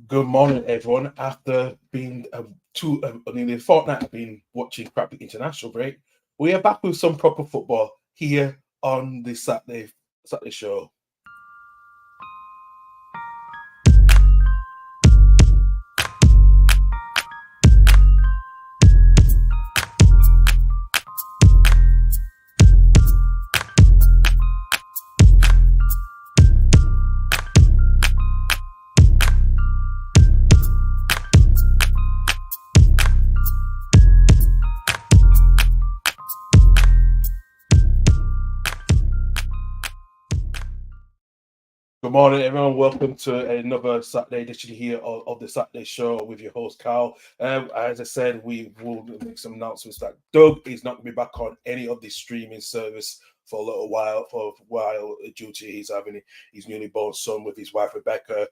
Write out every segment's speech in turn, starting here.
Good morning, everyone. After being nearly a fortnight, I've been watching Crap International break. We are back with some proper football here on the Saturday show. Good morning, everyone. Welcome to another Saturday edition here of the Saturday Show with your host, Carl. As I said, we will make some announcements that Doug is not going to be back on any of the streaming service for a little while, due to he's having his newly born son with his wife, Rebecca.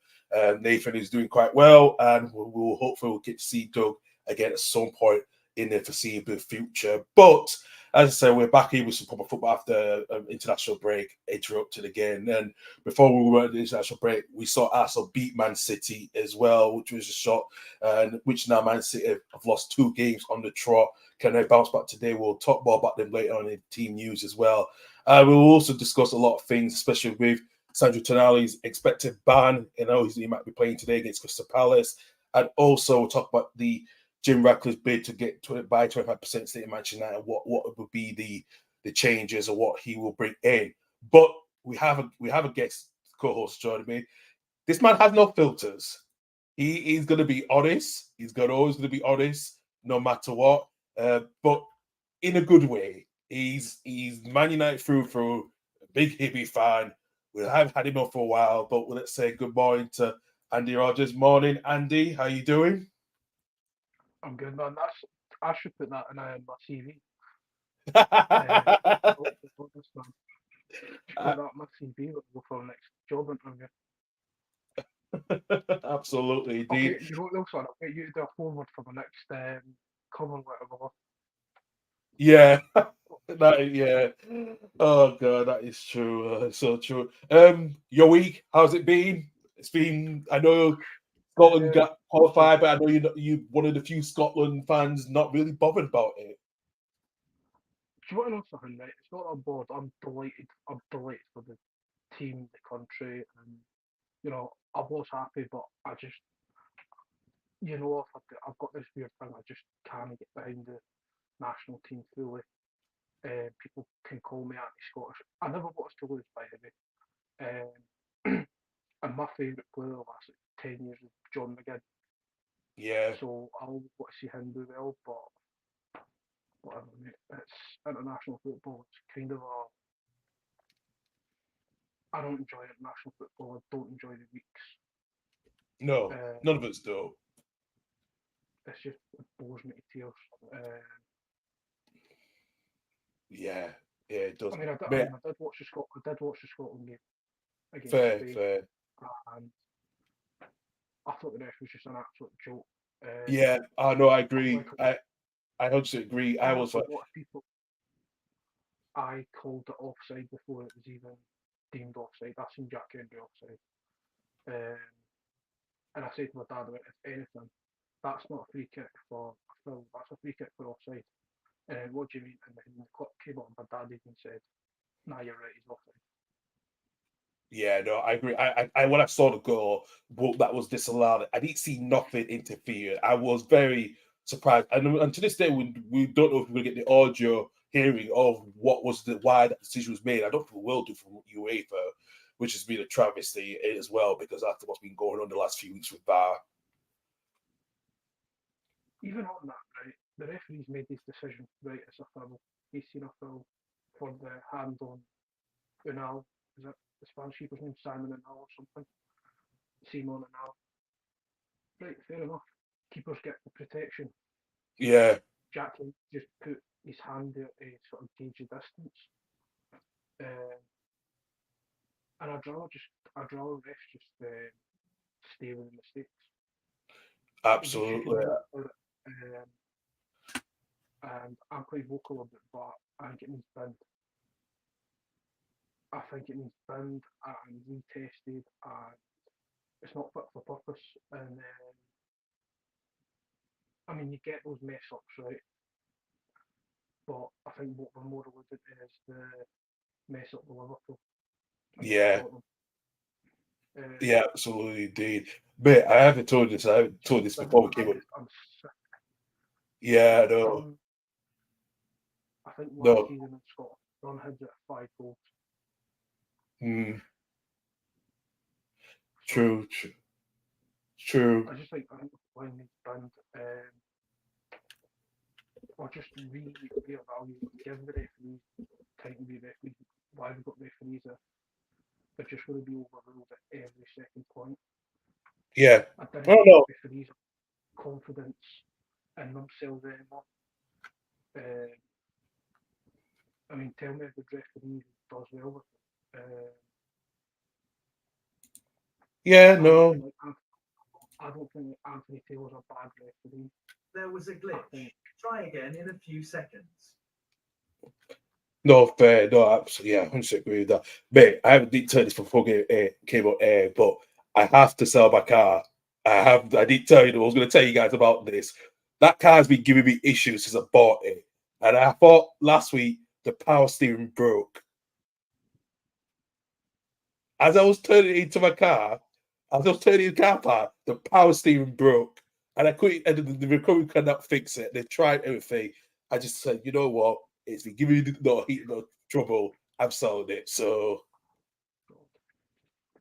Nathan is doing quite well, and we'll hopefully get to see Doug again at some point in the foreseeable future. But as I said, we're back here with some proper football after international break, interrupted again. And before we went to the international break, we saw Arsenal beat Man City as well, which was a shock. And which now Man City have lost 2 games on the trot. Can they bounce back today? We'll talk more about them later on in team news as well. We'll also discuss a lot of things, especially with Sandro Tonali's expected ban. He might be playing today against Crystal Palace. And also we'll talk about the Jim Ratcliffe's bid to get to it by 25% stake in Manchester United, what would be the changes or what he will bring in. But we have a guest co-host joining me. This man has no filters. He's going to be honest. Always going to be honest, no matter what. But in a good way. He's Man United through. A big Hibby fan. We have had him on for a while, but let's say good morning to Andy Rogers. Morning, Andy. How you doing? I'm good, man. I should put that in my CV. This man. Should put that on my CV. Go for the next job interview. Absolutely, I'll indeed. get you know this one. I'll get you to do a forward for the next cover whatever. Yeah, yeah. Oh god, that is true. So true. Your week, how's it been? It's been. I know Scotland Uh, got qualified, but I know you one of the few Scotland fans not really bothered about it. do you want to know something, right? It's not that I'm bored. I'm delighted. I'm delighted for the team, the country, and I was happy, but I just if I've got this weird thing, I just can't get behind the national team fully. People can call me anti-Scottish. I never watched to lose, by the way. And my favourite player the last 10 years is John McGinn. Yeah, So I always want to see him do well, but whatever, mate. It's international football. It's kind of a. I don't enjoy international football. I don't enjoy the weeks. no, Uh, none of us do. it bores me to tears. Uh, Yeah, yeah, it does. I But mean, I did watch the Scotland game against fair, Spain, fair. and I thought the ref was just an absolute joke. Um, Yeah, I know. I agree. like I 100% agree. I was like a like, lot of people, I called it offside before it was even deemed offside. I seen Jack Hendry offside. Um, and I said to my dad, if anything, that's not a free kick for a foul, that's a free kick for offside. What do you mean? And then the clock came up, and my dad even said, nah, you're right, he's offside. yeah, no, I agree. I when I saw the goal, that was disallowed. I didn't see nothing interfere. I was very surprised, and to this day, we don't know if we're gonna get the audio hearing of what was why that decision was made. I don't think we will do from UEFA, which has been a travesty as well because after what's been going on the last few weeks with VAR. Even on that, right, the referee's made his decision, right, it's a foul. He's seen a foul for the hand on Unal. Is it the Spanish keeper's name? Simon Unal or something? Simon Unal. Right, fair enough. Keepers get the protection. Yeah, Jack can just put his hand there to sort of gauge the distance. Uh, and I'd rather refs just stay with the mistakes. They should be absolutely. more for it. And I'm quite vocal about it, but I think it needs binned. I think it needs binned and retested and it's not fit for purpose. And I mean, you get those mess ups right, but I think what we're more alluding to is the mess up with Liverpool against Yeah, Tottenham. yeah, absolutely, indeed. Mate, I haven't told this. I haven't told this before we came up. I'm sick. Yeah, We've no, done, I think last no. season in Scotland, done heads at 5 goals. Mm, So true, true, true. I just think when needs banned, or just reevaluate, give the referees time to be referees. Why we've got referees there? They're just going to be overruled at every second point. Yeah. I Oh didn't think no. referees have confidence in themselves anymore. I mean, tell me a good referee who does well with it. Yeah, I don't no. think I don't think Anthony Taylor's a bad referee. There was a glitch. Try again in a few seconds. No, fair, no, absolutely, yeah, 100% agree with that. Mate, I haven't did tell this before came on air, but I have to sell my car. I did tell you, I was going to tell you guys about this. That car's been giving me issues since I bought it. And I thought last week the power steering broke. As I was turning into my car, as I was turning in the car park, the power steering broke. And I couldn't, and the recovery could not fix it. They tried everything. I just said, you know what? It's been giving me no trouble. I'm selling it. So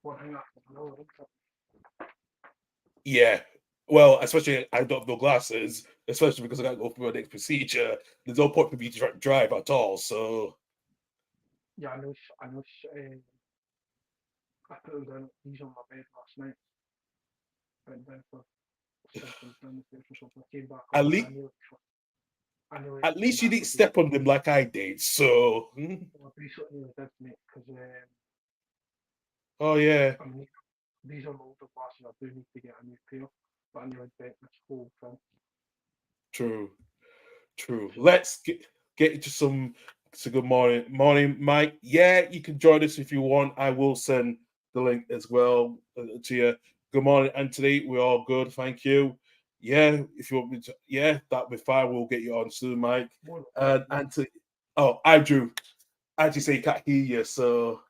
One thing after another, isn't it? yeah. Well, especially I don't have no glasses, especially because I got to go through my next procedure. There's no point for me to drive at all. So Yeah, I know. I put them down. These on my bed last night. Went down for something down the stairs or something. I came back up at and least I nearly at came least you back didn't with step on them like I did. So well, I basically nearly did, mate, because oh yeah. I mean these are older glasses. I do need to get a new pair, but I nearly bent this whole thing. True. True. So Let's get into some. So good morning, Mike. Yeah, you can join us if you want. I will send the link as well to you. Good morning, Anthony. We're all good, thank you. Yeah, if you want me to, yeah, that'll be fine. We'll get you on soon, Mike. more And Anthony. Oh, Andrew. Actually, say he can't hear you. So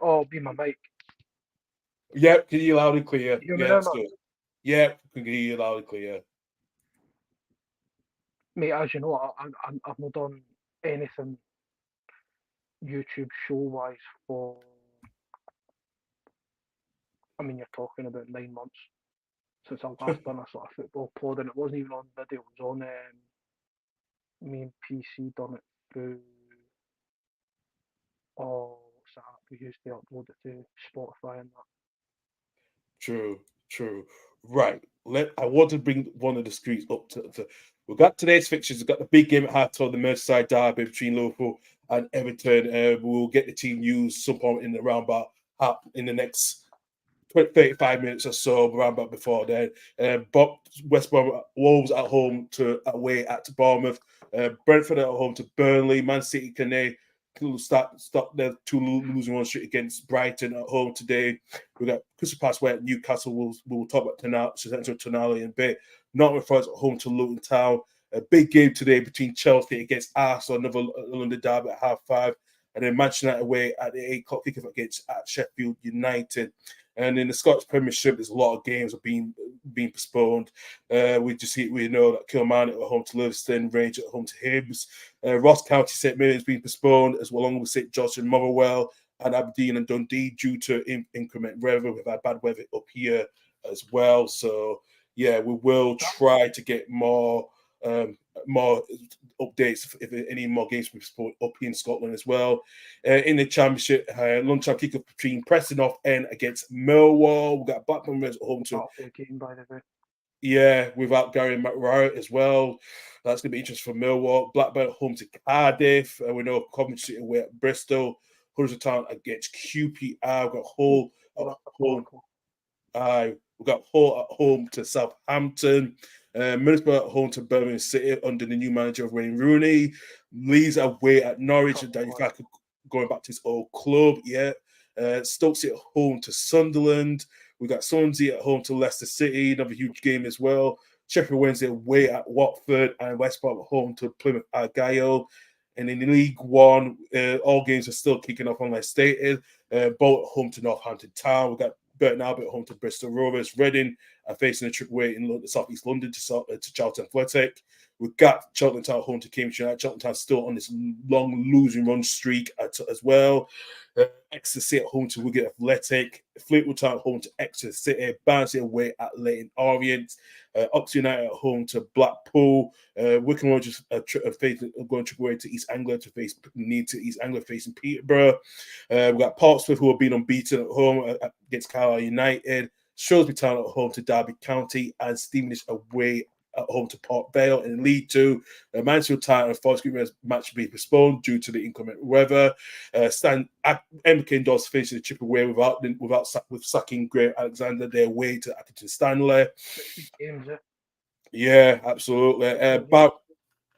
oh, be my mic. yeah, can you hear loud and clear? You hear me Yeah, now, that's man? good. Yeah, can hear you loud and clear. Mate, as you know, I've not done anything YouTube show wise for. I mean, you're talking about 9 months since I last done a sort of football pod, and it wasn't even on video. It was on me and PC done it through. Oh, what's that app we used to upload it to Spotify and that. True, true. Right. I want to bring one of the screens up to we've got today's fixtures. We've got the big game at halftime, the Merseyside derby between Liverpool and Everton. We'll get the team news some point in the roundabout in the next 35 minutes or so, around about before then. But West Brom Wolves at home to away at Bournemouth. Brentford at home to Burnley. Man City can they stop their two losing one streak against Brighton at home today. We got Crystal Palace where Newcastle will talk about Tonali in a bit. Nottingham Forest at home to Luton Town. A big game today between Chelsea against Arsenal, another London derby at 5:30. And then Manchester United away at the 8 o'clock kickoff against Sheffield United. And in the Scottish Premiership, there's a lot of games are being postponed. We know that Kilmarnock at home to Livingston, Rangers at home to Hibs, Ross County St Mirren's been postponed, as well along with St George and Motherwell and Aberdeen and Dundee due to inclement weather. We've had bad weather up here as well, so yeah, we will try to get more updates if any more games we support up here in Scotland as well. In the Championship, lunchtime kickoff between Preston North End against Millwall. We've got Blackburn Rovers at home to Game, by the way. yeah, without Gary McRae as well. That's going to be interesting for Millwall. Blackburn at home to Cardiff. We know Coventry away at Bristol. Huddersfield Town against QPR. We've got Hull at home. We've got Hull at home to Southampton. Middlesbrough at home to Birmingham City under the new manager of Wayne Rooney. Leeds away at Norwich. And Danny Farker going back to his old club. Yeah. Stoke City at home to Sunderland. We got Swansea at home to Leicester City, another huge game as well. Sheffield Wednesday away at Watford, and West Brom at home to Plymouth Argyle. And in League One, all games are still kicking off, unless stated. Both at home to Northampton Town. We got Burton Albion at home to Bristol Rovers. Reading are facing a trip away in South East London to Charlton Athletic. We've got Cheltenham Town at home to Cambridge United. Cheltenham Town still on this long losing run streak as well. Exeter City at home to Wigan Athletic. Fleetwood Town at home to Exeter City. Barnsley away at Leyton Orient. Oxford United at home to Blackpool. Wycombe Rangers are going to away to East Anglia to face East Anglia facing Peterborough. We've got Portsmouth, who have been unbeaten at home against Carlisle United. Shrewsbury Town at home to Derby County, and Stevenage away at home to Port Vale. In League Two, Mansfield Town and Forest Green match be postponed due to the inclement weather. MK Dons finishing the trip away with sacking Graham Alexander. They're away to Accrington Stanley. Yeah, absolutely.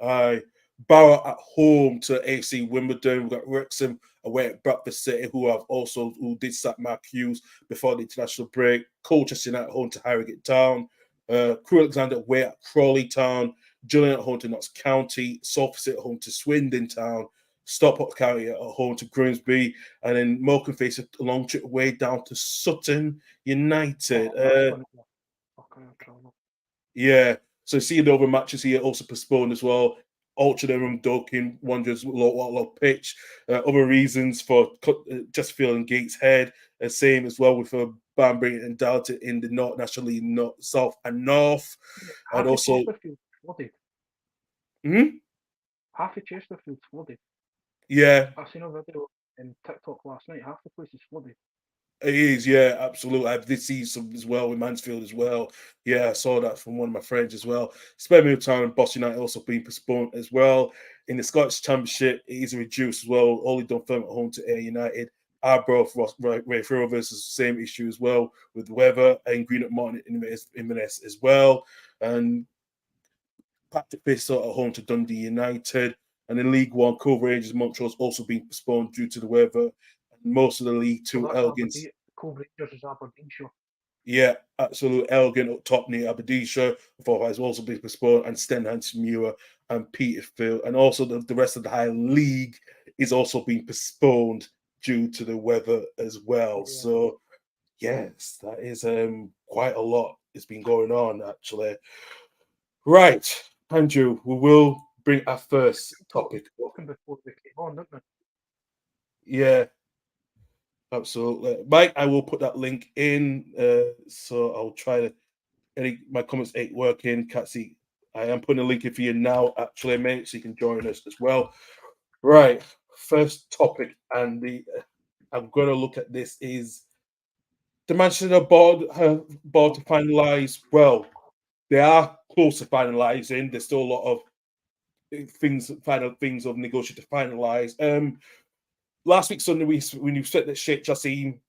Barrow at home to AC Wimbledon. We've got Wrexham away at Bradford City, who did sack Mark Hughes before the international break. Colchester United at home to Harrogate Town. Crewe Alexandra away at Crawley Town. Gillingham at home to Notts County. Salford City at home to Swindon Town. Stockport County at home to Grimsby. And then Morecambe face a long trip away down to Sutton United. Yeah. So seeing the other matches here also postponed as well. Altrincham, Dorking, Wanderers, low pitch. Other reasons for Chesterfield and Gateshead. Same as well with Banbury and Dalton in the North, National League North, South and North. Yeah, and also, Chesterfield's flooded. Half of Chesterfield's flooded. Yeah. I seen a video in TikTok last night. Half the place is flooded. It is, yeah, absolutely. I did see some as well with Mansfield as well. Yeah, I saw that from one of my friends as well. Birmingham Town and Boston United also being postponed as well. In the Scottish Championship, it is reduced as well. Only Dunfermline at home to Ayr United. Arbroath, Raith Rovers is the same issue as well with the weather, and Greenock Morton Inverness as well. And Patrick Thistle at home to Dundee United. And in League One, Cove Rangers Montreal's also been postponed due to the weather. Most of the League Two, Elgin. Cove Rangers is Aberdeenshire. Yeah, absolute Elgin up top near Aberdeenshire. Before has also been postponed, and Stenhurst-Muir and Petersfield, and also the rest of the High League is also being postponed due to the weather as well. Yeah. So, yes, that is quite a lot. It's been going on actually. Right, Andrew, we will bring our first topic. Talking before we came on, didn't we? Yeah. Absolutely. Mike, I will put that link in. So I'll try to. My comments ain't working. Can't see. I am putting a link in for you now, actually, mate, so you can join us as well. Right. First topic, and I'm going to look at this is the Manchester board to finalise. Well, they are close to finalising. There's still a lot of final things of negotiation to finalise. Last week Sunday, when you said that Sheikh Jassim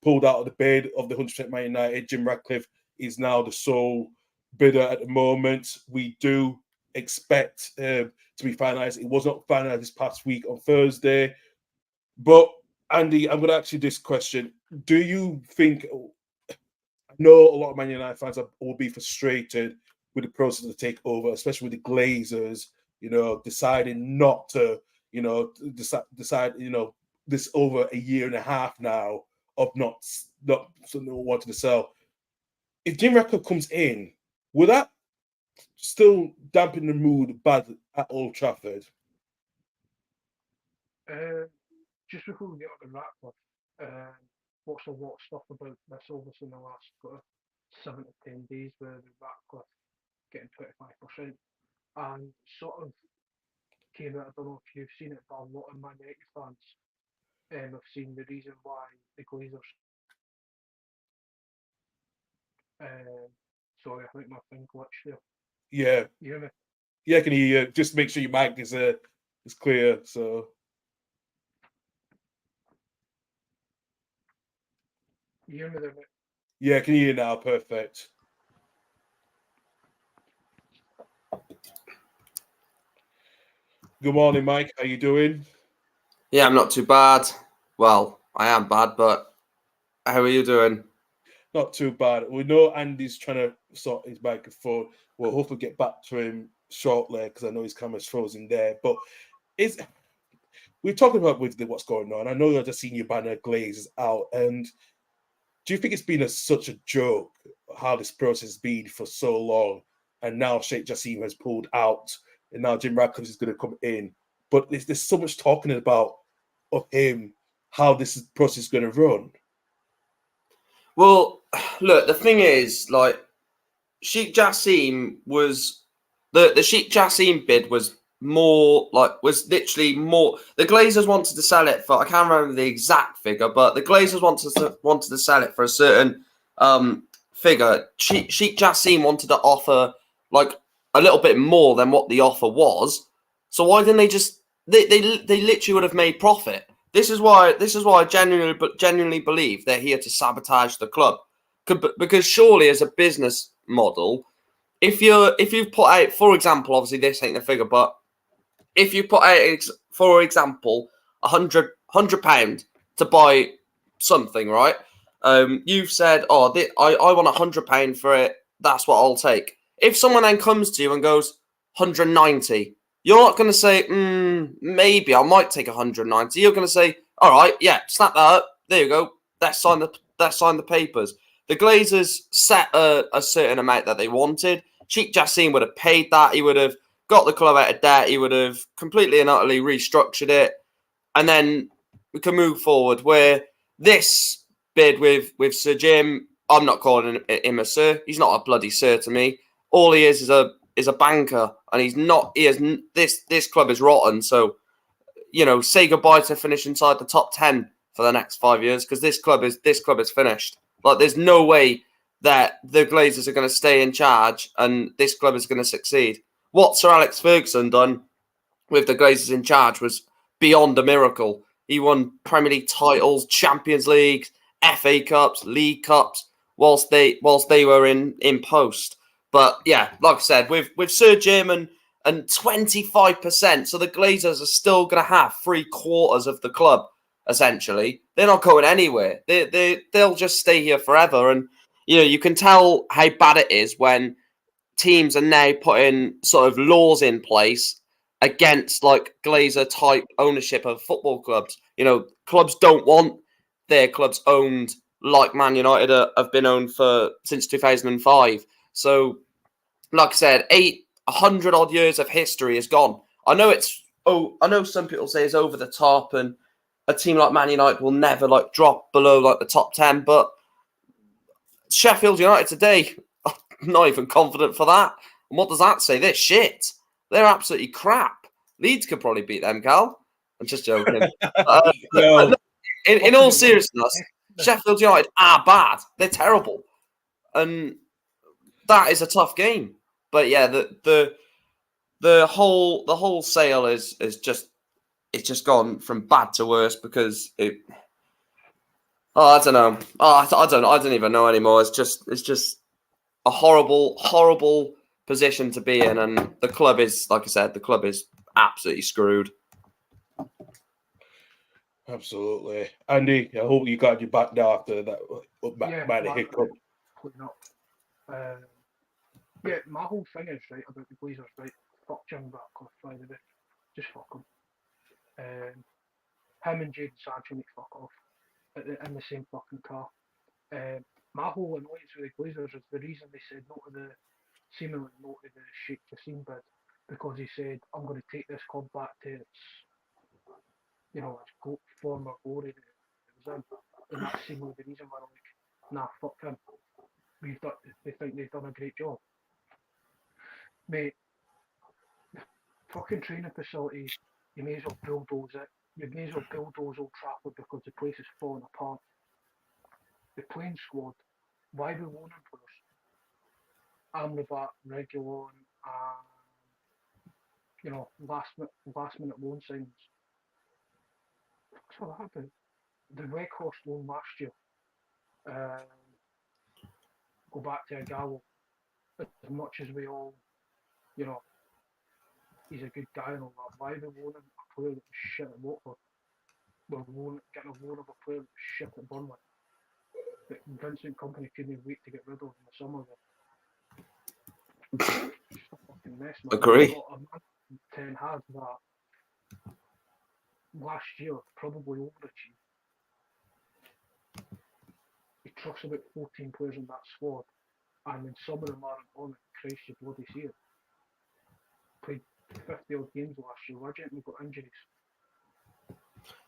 pulled out of the bid of the 100% Man United, Jim Ratcliffe is now the sole bidder at the moment. We do expect to be finalised. It was not finalised this past week on Thursday. But, Andy, I'm going to ask you this question. Do you think, I know a lot of Man United fans will be frustrated with the process of the takeover, especially with the Glazers, deciding not to, decide, this over a year and a half now of not wanting to sell. If Jim Ratcliffe comes in, will that still dampen the mood bad at Old Trafford? Just before we get on to Ratcliffe, watched a lot of stuff about this obviously in the last 7 to 10 days where the Ratcliffe getting 25%, and sort of came out, I don't know if you've seen it, but a lot of Man United fans have seen the reason why the Glazers. Sorry, I think my thing glitched there. Yeah. You hear me? Yeah, I can hear you. Just make sure your mic is clear. So. You hear me there, mate? Yeah, I can hear you now. Perfect. Good morning, Mike. How you doing? Yeah, I'm not too bad. Well, I am bad, but how are you doing? Not too bad. We know Andy's trying to sort his microphone. We'll hopefully get back to him shortly because I know his camera's frozen there. But is we're talking about with what's going on. I know you're just seeing your banner Glaze out, and do you think it's been such a joke how this process has been for so long, and now Sheikh Jassim has pulled out, and now Jim Ratcliffe is going to come in, but there's so much talking about of him, how this process is going to run. Well, look, the thing is, like, Sheikh Jassim was the Sheikh Jassim bid was literally more. The Glazers wanted to sell it for, I can't remember the exact figure, but the Glazers wanted to sell it for a certain figure. Sheikh Jassim wanted to offer like a little bit more than what the offer was. So why didn't they just they literally would have made profit. This is why I genuinely believe they're here to sabotage the club. Because surely as a business model, if you've put out, for example, obviously this ain't the figure, but if you put out, for example, £100 to buy something, right? You've said, oh, I want £100 for it. That's what I'll take. If someone then comes to you and goes 190, you're not going to say, maybe I might take 190. You're going to say, all right, yeah, snap that up. There you go. Let's sign the papers. The Glazers set a certain amount that they wanted. Sheikh Jassim would have paid that. He would have got the club out of debt. He would have completely and utterly restructured it. And then we can move forward. Where this bid with Sir Jim, I'm not calling him a sir. He's not a bloody sir to me. All he is a banker, and he's not. He is this club is rotten. So, say goodbye to finish inside the top 10 for the next 5 years, because this club is finished. Like, there's no way that the Glazers are going to stay in charge and this club is going to succeed. What Sir Alex Ferguson done with the Glazers in charge was beyond a miracle. He won Premier League titles, Champions League, FA Cups, League Cups, whilst they were in post. But yeah, like I said, with Sir Jim and 25%, so the Glazers are still going to have 3/4 of the club. Essentially, they're not going anywhere. They'll just stay here forever. And you can tell how bad it is when teams are now putting sort of laws in place against like Glazer type ownership of football clubs. Clubs don't want their clubs owned like Man United have been owned since 2005. So, like I said, 100 odd years of history is gone. I know some people say it's over the top, and a team like Man United will never like drop below like the top 10, but Sheffield United today, I'm not even confident for that. And what does that say? They're shit. They're absolutely crap. Leeds could probably beat them, Cal. I'm just joking. No. In all seriousness, Sheffield United are bad. They're terrible, and that is a tough game. But yeah, the whole sale is just gone from bad to worse because it. Oh, I don't know. I don't even know anymore. It's just a horrible position to be in, and the club is, like I said, the club is absolutely screwed. Absolutely, Andy. I hope you got your back now after that minor hiccup. Yeah, my whole thing is right about the Glazers, right? Fuck Jim Ratcliffe, by the way. Just fuck him. Him and Jadon Sancho need to fuck off in the same fucking car. My whole annoyance with the Glazers is the reason they said seemingly no to the Sheikh Jassim bid, because he said, I'm going to take this club back to its former glory that it was in. And that's seemingly the reason why I'm like, nah, fuck him. They think they've done a great job. Mate, fucking training facilities, you may as well bulldoze it. You may as well bulldoze Old Trafford because the place is falling apart. The playing squad, why are we loaning players? Amrabat, Reguilon, last minute loan signings. What's all that about? The Weghorst loan last year. Go back to Agallo. As much as we all, he's a good guy and all that. Why are we loaning a player that was shit at Watford? getting a loan of a player that's shit at Burnley that Vincent Company couldn't wait to get rid of in the summer. It's just a fucking mess, man. Agree. You've got a man, Ten Hag, that last year probably overachieved. He trusts about 14 players in that squad, and then some of them aren't on it. Christ, you bloody see it. Played 50 odd games last year. Why do you think we've got injuries?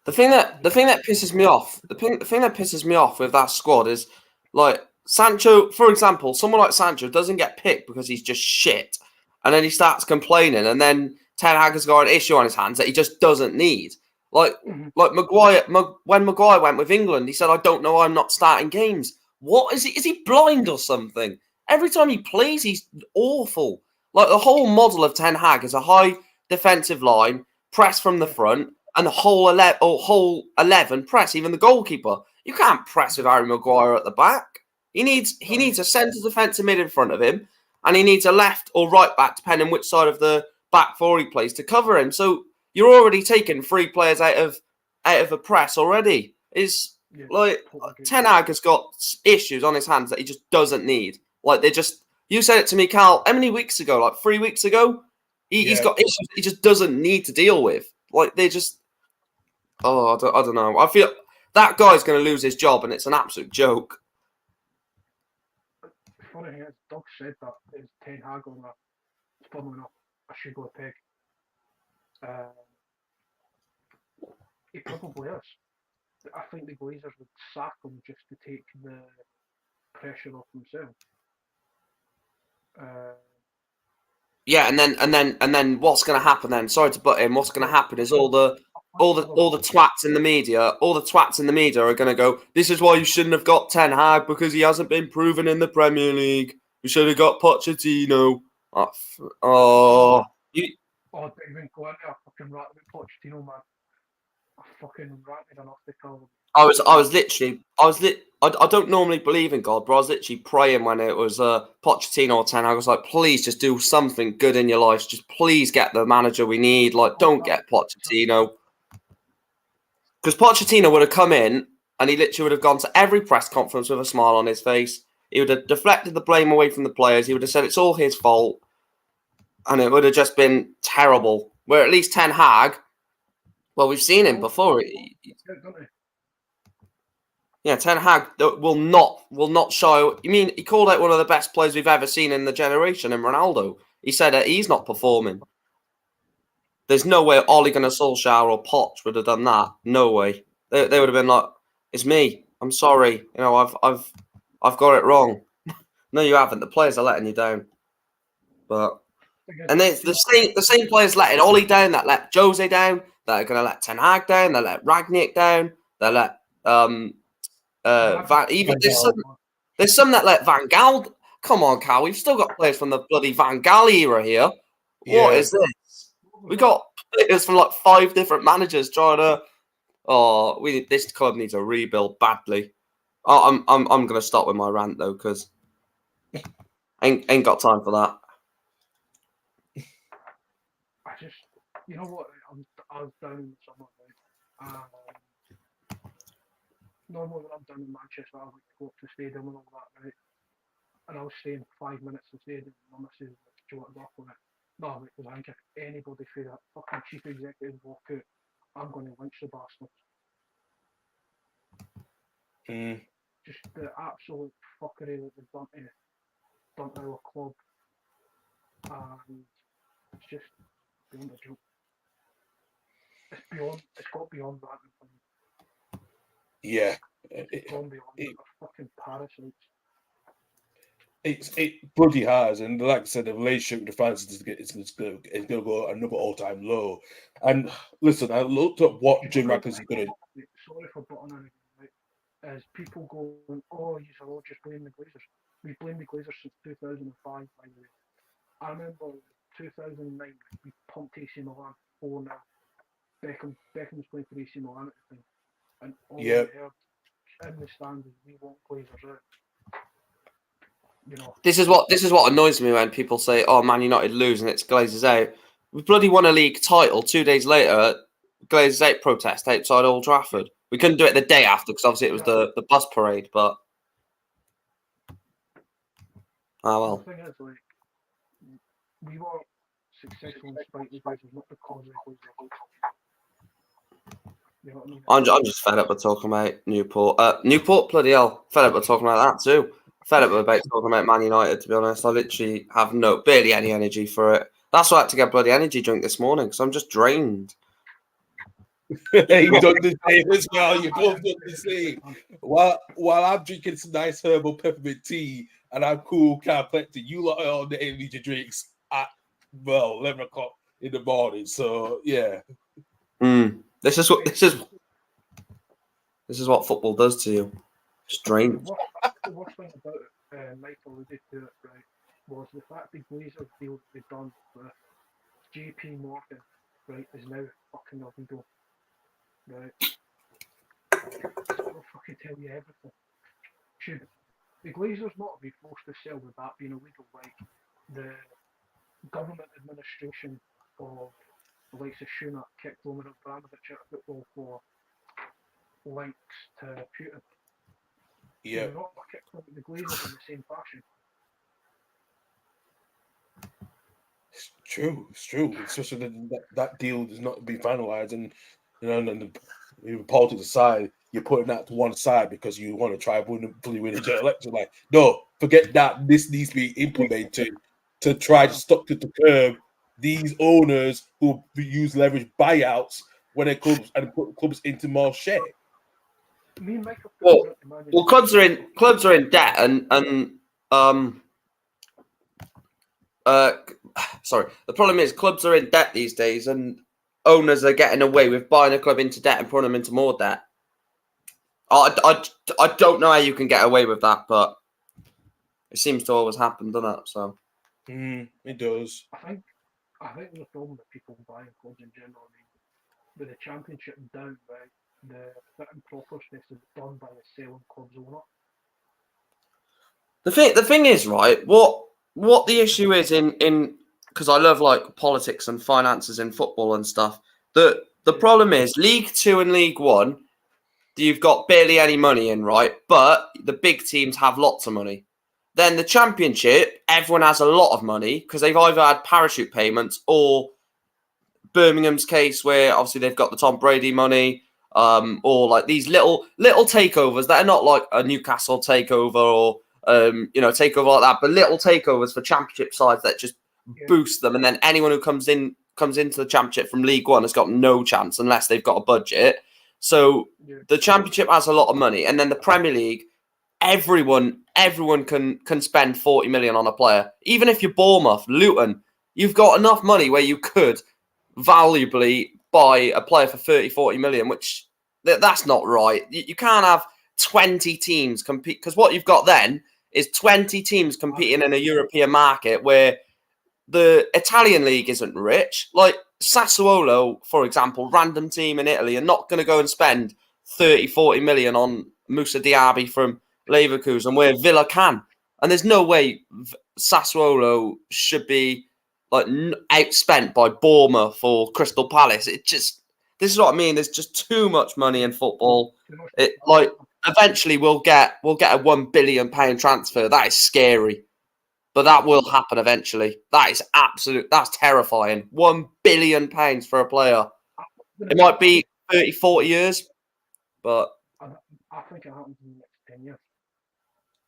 The thing that pisses me off, the thing that pisses me off with that squad is like Sancho, for example. Someone like Sancho doesn't get picked because he's just shit, and then he starts complaining, and then Ten Hag has got an issue on his hands that he just doesn't need. Like Maguire, when Maguire went with England, he said, "I don't know, I'm not starting games." What is he? Is he blind or something? Every time he plays, he's awful. Like the whole model of Ten Hag is a high defensive line, press from the front, and the whole 11 press, even the goalkeeper. You can't press with Harry Maguire at the back. He needs a centre defensive mid in front of him, and he needs a left or right back, depending which side of the back four he plays, to cover him. So you're already taking 3 players out of a press already. Ten Hag has got issues on his hands that he just doesn't need. Like you said it to me, Cal, how many weeks ago? Like 3 weeks ago? He's got issues that he just doesn't need to deal with. Like they just, I don't know. I feel that guy's going to lose his job, and it's an absolute joke. Funny thing is, Doug said that is Ten Hag on that. Funnily enough, I should go peg. He probably is. I think the Glazers would sack him just to take the pressure off themselves. Yeah, and then what's going to happen then? Sorry to butt in. What's going to happen is all the twats in the media, are going to go, "This is why you shouldn't have got Ten Hag because he hasn't been proven in the Premier League. You should have got Pochettino." Don't even go into a fucking rant about Pochettino, man. I fucking ranted enough to call him. I don't normally believe in God, but I was literally praying when it was Pochettino or Ten Hag. I was like, please just do something good in your life. Just please get the manager we need. Like, don't get Pochettino. Because Pochettino would have come in and he literally would have gone to every press conference with a smile on his face. He would have deflected the blame away from the players. He would have said it's all his fault. And it would have just been terrible. Where at least Ten Hag, well, we've seen him before. Yeah, Ten Hag will not show. You mean he called out one of the best players we've ever seen in the generation, in Ronaldo? He said that he's not performing. There's no way Ole Gunnar Solskjaer or Poch would have done that. No way. They would have been like, "It's me. I'm sorry. You know, I've got it wrong." No, you haven't. The players are letting you down. But and the same players letting Ole down, that let Jose down, that are going to let Ten Hag down, they let Rangnick down, they let there's some that let Van Gaal. Come on, Cal. We've still got players from the bloody Van Gaal era here. Yeah. What is this? We got players from like 5 different managers trying to. This club needs a rebuild badly. I'm gonna stop with my rant though, because ain't got time for that. You know what? I was down in the summer, right? Normally when I'm down in Manchester, I like to go up to the stadium and all that, right? And I was staying 5 minutes to the stadium, and my missus was like, "Do you want to go up on it?" No, because I think if anybody through that fucking chief executive walk out, I'm going to lynch the bastards. Just the absolute fuckery that they've done to our club, and it's just beyond a joke. It's got beyond that. Yeah. It's gone beyond that. Fucking parasites. It bloody has, and like I said, the relationship with the fans is going to go another all-time low. And listen, I looked at what Jim Ratcliffe's going to. Sorry for butting on again, right? As people going, "Oh, you all just blame the Glazers." We blame the Glazers since 2005, by the way. I remember 2009, we pumped AC Milan 4-0. Beckham was playing for AC Milan at the time, and all we heard in the stands is, "We want Glazers out." You know, this is what annoys me when people say, "Oh, Man United lose and it's Glazers out." We bloody won a league title 2 days later. Glazers 8 protest outside Old Trafford. We couldn't do it the day after because obviously it was the bus parade, but oh The well. thing is, like, we were successful in spite of the Glazers, not because of the Glazers. You know what I mean? I'm just fed up with talking about Newport. Newport, bloody hell. Fed up with talking about that too. Fed up about talking about Man United, to be honest. I literally have barely any energy for it. That's why I had to get bloody energy drink this morning because I'm just drained. He done the same as well. You both done the same. While I'm drinking some nice herbal peppermint tea and I'm cool, calm, collected, you lot are on the energy drinks at 11 o'clock in the morning. So yeah. This is what football does to you. Strange. The worst thing about it, Michael alluded to it, right, was the fact the Glazers deal that they've done with JP Morgan, right, is now fucking illegal. Right? I'll fucking tell you everything. Should the Glazers not be forced to sell with that being illegal, like the government administration of the likes of Sunak kicked Roman Abramovich out of football for links to Putin? Yeah. Not kicked the Glazers in the same fashion. It's true. It's true. Especially that deal does not be finalized, and even politics aside, you're putting that to one side because you want to try fully win a general election. Like, no, forget that. This needs to be implemented to try to stop to curb these owners who use leverage buyouts when they clubs and put clubs into more share. Me and Michael. Well, clubs are in debt, and sorry. The problem is clubs are in debt these days, and owners are getting away with buying a club into debt and putting them into more debt. I don't know how you can get away with that, but it seems to always happen, doesn't it? So it does. I think the problem with people buying clubs in general, I mean, with the Championship down, right, the fit and proper stuff is done by the selling club's owner. The thing is, right, what the issue is in because I love like politics and finances in football and stuff. The problem is League 2 and League 1, you've got barely any money in, right? But the big teams have lots of money. Then the Championship, everyone has a lot of money because they've either had parachute payments or Birmingham's case where obviously they've got the Tom Brady money, or like these little takeovers that are not like a Newcastle takeover or takeover like that, but little takeovers for Championship sides that just boost them, and then anyone who comes into the Championship from League 1 has got no chance unless they've got a budget. So the Championship has a lot of money, and then the Premier League, everyone can spend 40 million on a player. Even if you're Bournemouth, Luton, you've got enough money where you could valuably buy a player for 30-40 million, which that's not right. You can't have 20 teams compete, because what you've got then is 20 teams competing in a European market where the Italian league isn't rich. Like Sassuolo, for example, random team in Italy, are not going to go and spend 30-40 million on Moussa Diaby from Leverkusen where Villa can. And there's no way Sassuolo should be like outspent by Bournemouth or Crystal Palace. This is what I mean. There's just too much money in football. Eventually we'll get a £1 billion transfer. That is scary. But that will happen eventually. That's terrifying. £1 billion for a player. It might be 30, 40 years, but I think it happens in the next 10 years.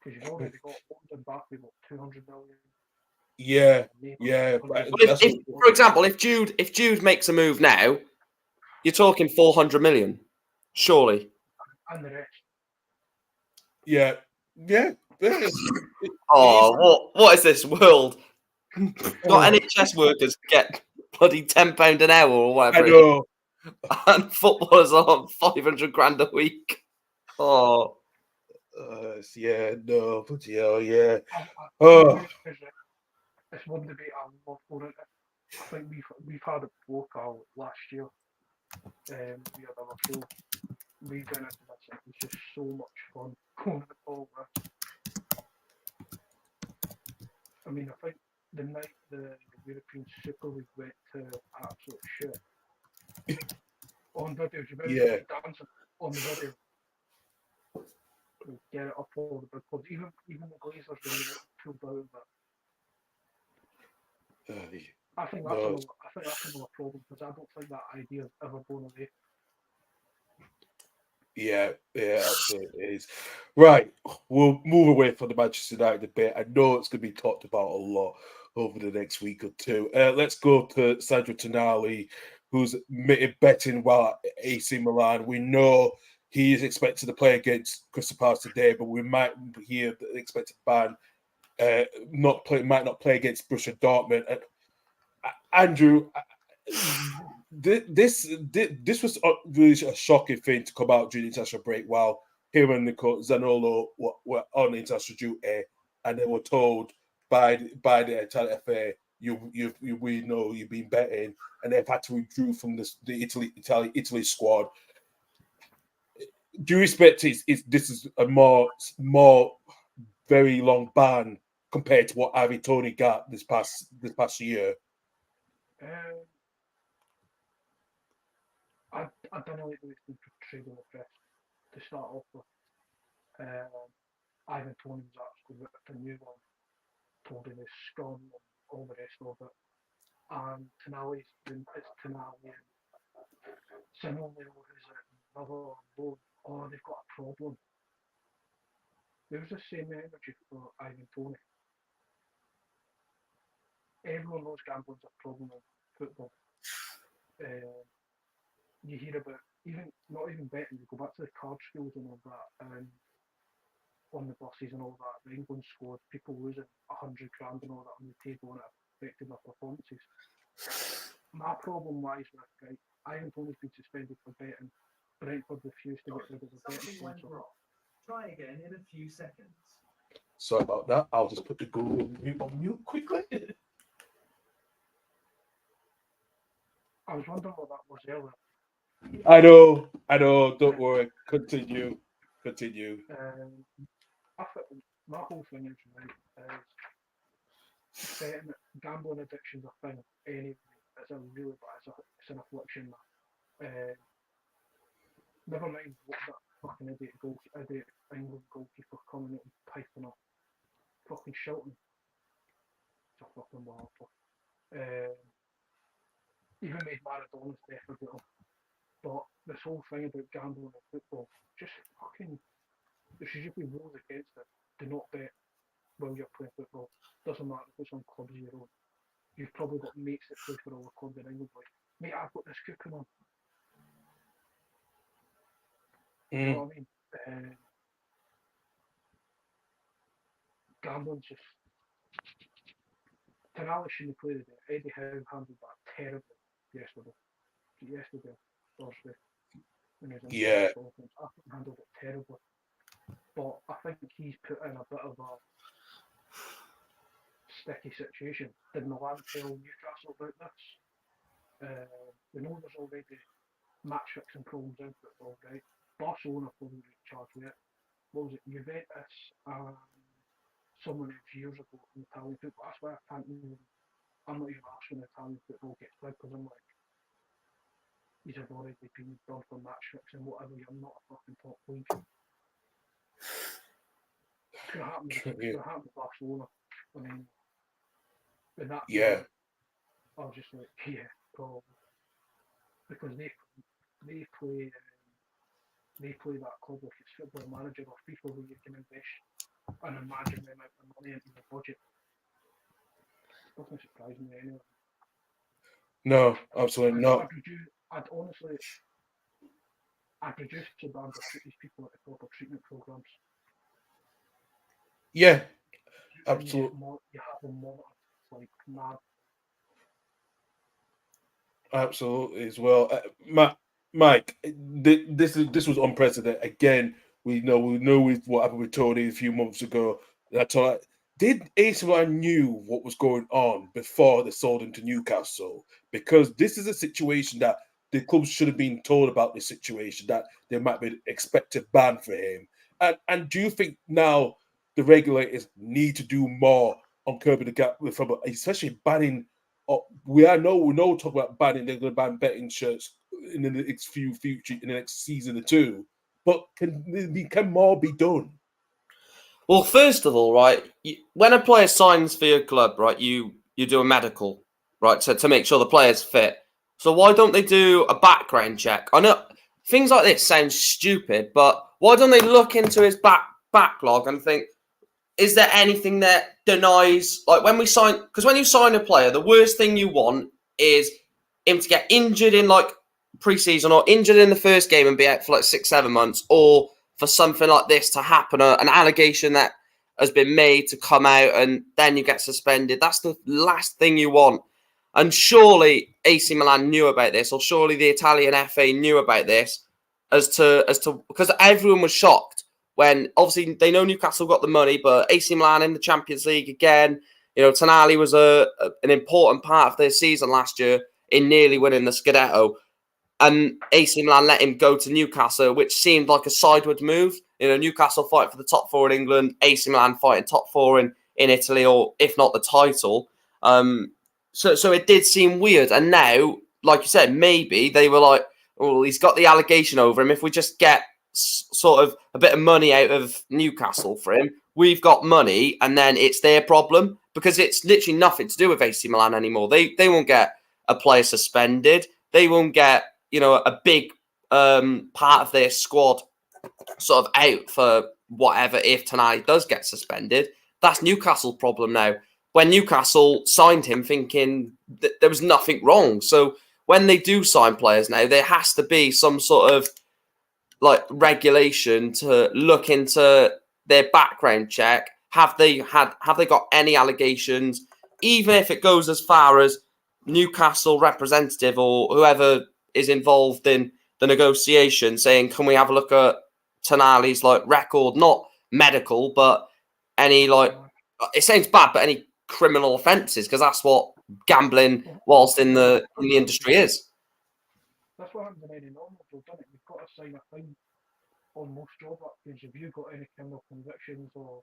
Because you've already got Mbappe, what, 200 million? Yeah. For example, if Jude makes a move now, you're talking 400 million, surely. And the rest. Yeah. Oh, what is this world? Got NHS workers get bloody £10 an hour or whatever. I know. And footballers are on 500 grand a week. Oh. No, but yeah. It's one debate I'm not for it. I think we've had it before, Carl, last year. We had our show. We got into this. It was just so much fun going to the ball with. I mean, I think the night the European Super League went to absolute shit. videos. You Yeah. dancing on the video. We get it up all the big clubs. Even the Glazers when they pulled out of it. I think that's another problem because I don't think that idea is ever going away. Yeah, absolutely it is. Right, we'll move away from the Manchester United debate. I know it's going to be talked about a lot over the next week or two. Let's go to Sandro Tonali, who's betting while at AC Milan. We know he is expected to play against Crystal Palace today, but we might hear the expected ban. Might not play against Borussia Dortmund. Andrew, this was really a shocking thing to come out during the international break while him and Nico Zaniolo were on international duty, and they were told by the Italian FA, we know you've been betting, and they've had to withdraw from the Italy squad. Do you expect this is a more very long ban compared to what Ivy Tony got this past year? I don't know if it's been portrayed in the press to start off with. Ivan Toney was actually ripped a new one, told him his scum and all the rest of it. And Tonali's it's Tonali and similarly who's another loan. Oh, they've got a problem. There was the same energy for Ivan Toney. Everyone knows gambling's a problem in football. You hear about not even betting, you go back to the card schools and all that, and on the buses and all that, the England squad, people losing 100 grand and all that on the table and it affected their performances. My problem lies with right, Ivan Toney's been suspended for betting. Brentford refused to get rid of the betting sponsor. Try again in a few seconds. Sorry about that. I'll just put the Google on mute quickly. I was wondering what that was earlier. I know. Don't worry. Continue. I think my whole thing is right is betting, gambling addiction's a thing anyway. It's a really bad. It's an affliction. Never mind what that fucking idiot England goalkeeper coming out and piping up, fucking shouting. It's a fucking wild one. Even made Maradona's death a bit. But this whole thing about gambling in football, just fucking, there should be rules against it. Do not bet while you're playing football. Doesn't matter if it's on clubs of your own. You've probably got mates that play for all the clubs in England. Like, mate, I've got this coupon on. You know what I mean? Gambling's just. Tonali shouldn't play today. Eddie Howe handled that terribly yesterday, Thursday. Yeah. I think handled it terribly. But I think he's put in a bit of a sticky situation. Did Milan tell Newcastle about this? We know there's already match fixing problems in football, right? Barcelona probably charged with it. What was it? Juventus and someone else years ago in Italian football. That's why I'm not even asking Italian football gets big because I'm like, these have already been done for match fixing, whatever. You're not a fucking top league. It's going to happen. It's going to happen to Barcelona. I mean, in that Yeah. I was just like, yeah, probably because they play that club like it's Football Manager or FIFA where you can invest an imaginary amount of money into the budget. Doesn't surprise me anyway. No, absolutely not. I'd reduce the ban to put these people into proper treatment programs. Yeah, absolutely. You have them monitored like mad. Absolutely as well. Mike, this was unprecedented. Again, we know with what happened with Tony a few months ago. That's all. Did AC Milan knew what was going on before they sold him to Newcastle? Because this is a situation that the clubs should have been told about. This situation that there might be an expected ban for him. And do you think now the regulators need to do more on curbing the gap with football, especially banning? We know talk about banning. They're going to ban betting shirts in the next future in the next season or two. But can more be done? Well, first of all, right, when a player signs for your club, right, you do a medical, right, to make sure the player's fit. So why don't they do a background check? I know things like this sound stupid, but why don't they look into his backlog and think, is there anything that denies, like when we sign, because when you sign a player, the worst thing you want is him to get injured in like pre-season or injured in the first game and be out for like 6-7 months, or for something like this to happen, an allegation that has been made to come out and then you get suspended. That's the last thing you want. And surely AC Milan knew about this, or surely the Italian FA knew about this, as to because everyone was shocked when obviously they know Newcastle got the money, but AC Milan in the Champions League again. You know, Tonali was an important part of their season last year in nearly winning the Scudetto. And AC Milan let him go to Newcastle, which seemed like a sideward move. You know, Newcastle fight for the top 4 in England, AC Milan fighting top 4 in Italy, or if not the title. So it did seem weird. And now, like you said, maybe they were like, oh, he's got the allegation over him. If we just get sort of a bit of money out of Newcastle for him, we've got money, and then it's their problem, because it's literally nothing to do with AC Milan anymore. They won't get a player suspended. They won't get, you know, a big part of their squad sort of out for whatever if Tonali does get suspended. That's Newcastle's problem now. When Newcastle signed him thinking that there was nothing wrong. So when they do sign players now, there has to be some sort of like regulation to look into their background check. Have they got any allegations? Even if it goes as far as Newcastle representative or whoever is involved in the negotiation saying, can we have a look at Tonali's like record, not medical, but any like, it sounds bad, but any criminal offences, because that's what gambling whilst in the industry is. That's what happens in any normal job, doesn't it? You've got to sign a thing on most job applicants. Have you got any criminal convictions or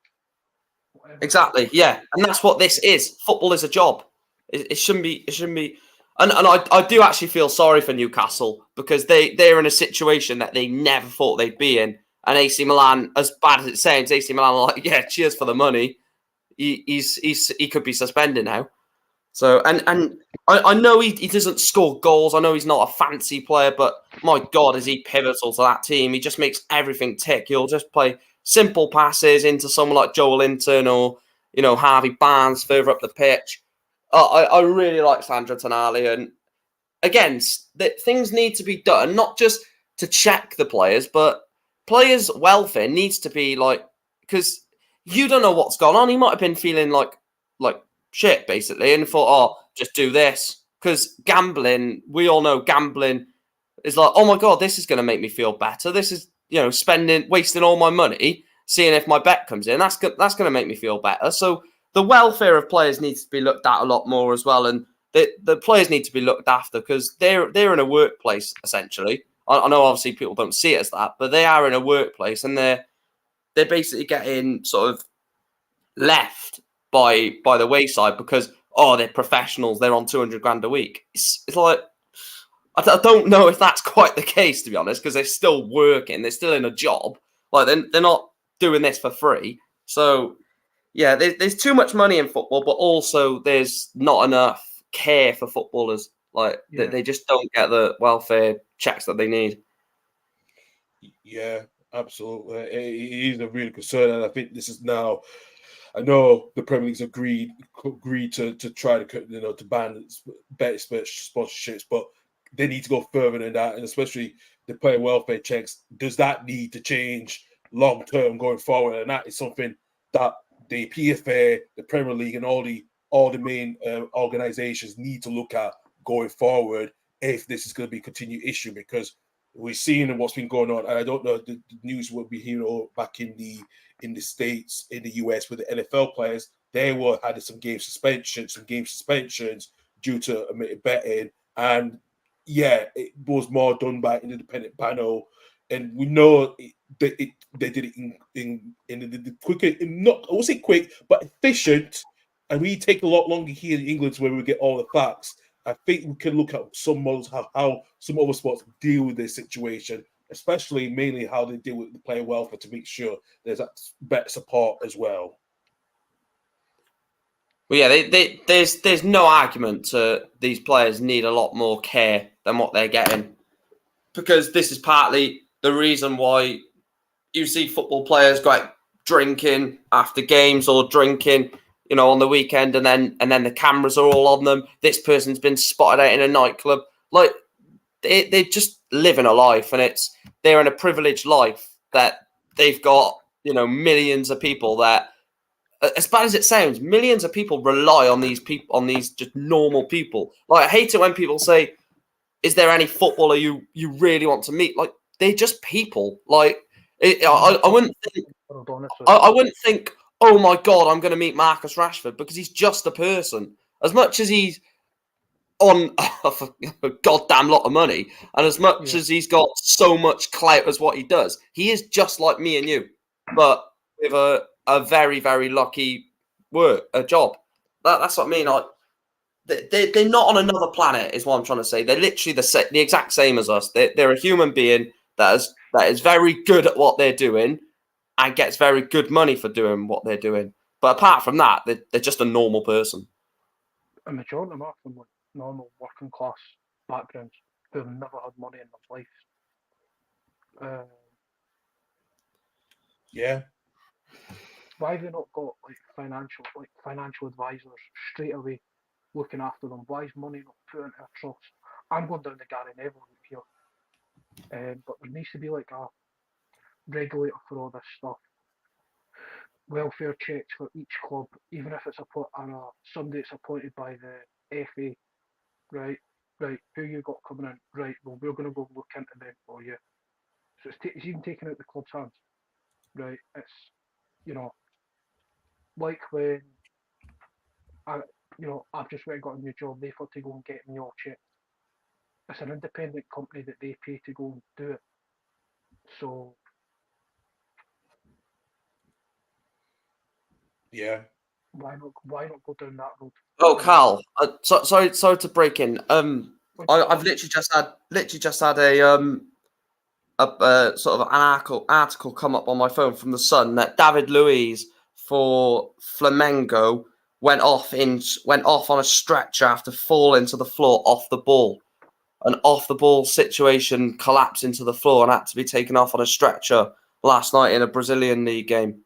whatever? Exactly, yeah, and that's what this is. Football is a job. It shouldn't be. And I do actually feel sorry for Newcastle, because they're in a situation that they never thought they'd be in. And AC Milan, as bad as it sounds, AC Milan are like, yeah, cheers for the money. He could be suspended now. So and I know he doesn't score goals. I know he's not a fancy player, but my God, is he pivotal to that team? He just makes everything tick. He'll just play simple passes into someone like Joel Linton or, you know, Harvey Barnes further up the pitch. I really like Sandro Tonali, and again, things need to be done, not just to check the players, but players' welfare needs to be like, because you don't know what's gone on. He might have been feeling like shit, basically, and thought, oh, just do this. Because gambling, we all know gambling is like, oh my God, this is going to make me feel better. This is, you know, wasting all my money, seeing if my bet comes in. That's going to make me feel better. So the welfare of players needs to be looked at a lot more as well. And the players need to be looked after, because they're in a workplace, essentially. I know obviously people don't see it as that, but they are in a workplace, and they're basically getting sort of left by the wayside because, oh, they're professionals, they're on 200 grand a week. It's like, I don't know if that's quite the case, to be honest, because they're still working, they're still in a job. Like, they're not doing this for free. So yeah, there's too much money in football, but also there's not enough care for footballers. Like, they just don't get the welfare checks that they need. Yeah, absolutely. It is a real concern, and I think this is now. I know the Premier League's agreed to try to, you know, to ban bet sponsorships, but they need to go further than that, and especially the player welfare checks. Does that need to change long term going forward? And that is something that the PFA, the Premier League, and all the main organizations need to look at going forward if this is going to be a continued issue, because we're seeing what's been going on. And I don't know, the news will be here or back in the States, in the US, with the NFL players. They had some game suspensions due to betting. And yeah, it was more done by an independent panel. And we know they did it in the quicker, not, I won't say quick, but efficient. And we take a lot longer here in England where we get all the facts. I think we can look at some models how some other sports deal with this situation, especially mainly how they deal with the player welfare to make sure there's that better support as well. Well, yeah, there's no argument to these players need a lot more care than what they're getting, because this is partly the reason why you see football players go out drinking after games or drinking, on the weekend, and then the cameras are all on them. This person's been spotted out in a nightclub. Like they're just living a life, and they're in a privileged life that they've got, millions of people that, as bad as it sounds, millions of people rely on these people, on these just normal people. Like, I hate it when people say, "Is there any footballer you really want to meet?" Like, they're just people. Like, I wouldn't think, I wouldn't think, "Oh my God, I'm going to meet Marcus Rashford," because he's just a person. As much as he's on a goddamn lot of money, and as much as he's got so much clout as what he does, he is just like me and you, but with a very, very lucky job. That's what I mean. Like, they're not on another planet, is what I'm trying to say. They're literally the exact same as us. They're a human being that is very good at what they're doing and gets very good money for doing what they're doing. But apart from that, they're just a normal person. A majority of them are from like normal working class backgrounds who've never had money in their life. Yeah. Why have they not got financial advisors straight away looking after them? Why is money not put into a trust? I'm going down the Gary Neville route here, but there needs to be like a regulator for all this stuff. Welfare checks for each club, even if it's somebody that's appointed by the FA, right? Right, who you got coming in? Right, well, we're going to go look into them for you. So it's even taken out the club's hands, right? It's, like when I've just went and got a new job, they've got to go and get me all checked. It's an independent company that they pay to go and do it. So Yeah. why not go down that road? Oh, Carl, sorry to break in. I've literally just had a sort of an article come up on my phone from the Sun that David Luiz for Flamengo went off on a stretcher after falling to the floor off the ball. An off the ball situation, collapsed into the floor and had to be taken off on a stretcher last night in a Brazilian league game.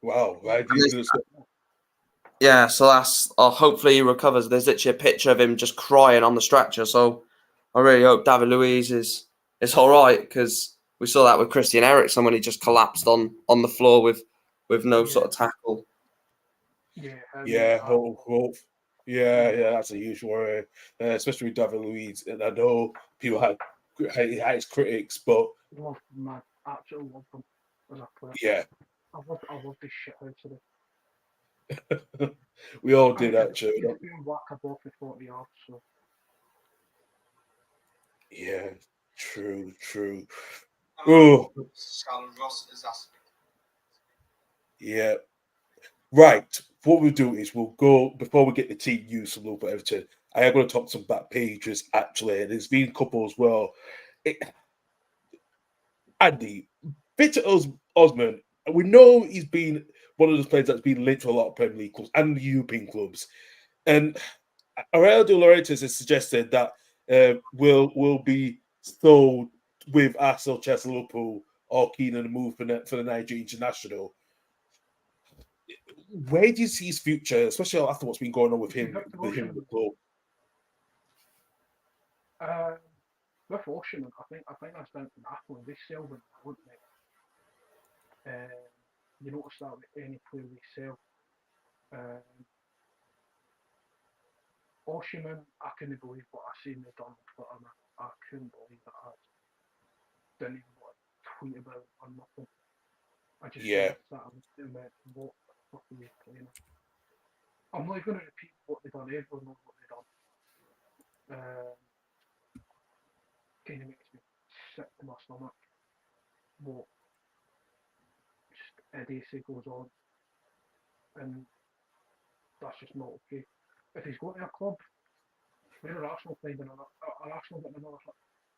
Wow. Right. Yeah, so that's hopefully he recovers. There's literally a picture of him just crying on the stretcher. So I really hope David Luiz is all right, because we saw that with Christian Eriksen when he just collapsed on the floor with no sort of tackle. Yeah. Hope. Yeah. That's a huge worry, especially with David Luiz. And I know people had his critics, but love them, man. Absolutely love them as a player. yeah, I love this shit out of them. we all did actually. He's been whack a ball for 40 yards, so. Yeah, true. Oh, yeah. Right. What we'll do is we'll go before we get the team news from Liverpool Everton. I am going to talk some back pages actually. There's been a couple as well. Andy, Victor Osman, we know he's been one of those players that's been linked to a lot of Premier League clubs and European clubs. And Aurelio De Laurentiis has suggested that will be sold with Arsenal, Chelsea, Liverpool, or keen on the move for the Nigeria international. Where do you see his future, especially after what's been going on with him in the club? With Osimhen, I think that's down to Napoli. They sell them, wouldn't they? You notice that with any player they sell. Osimhen, I couldn't believe what I seen they done on Twitter, man. I couldn't believe it. I didn't even want to tweet about it or nothing. I just sat and went, what the fuck are you playing? I'm not even going to repeat what they done. Everyone knows what they done. Kind of makes me sick to my stomach what just idiocy goes on, and that's just not okay. If he's going to a club, Where are Arsenal finding are Arsenal getting another?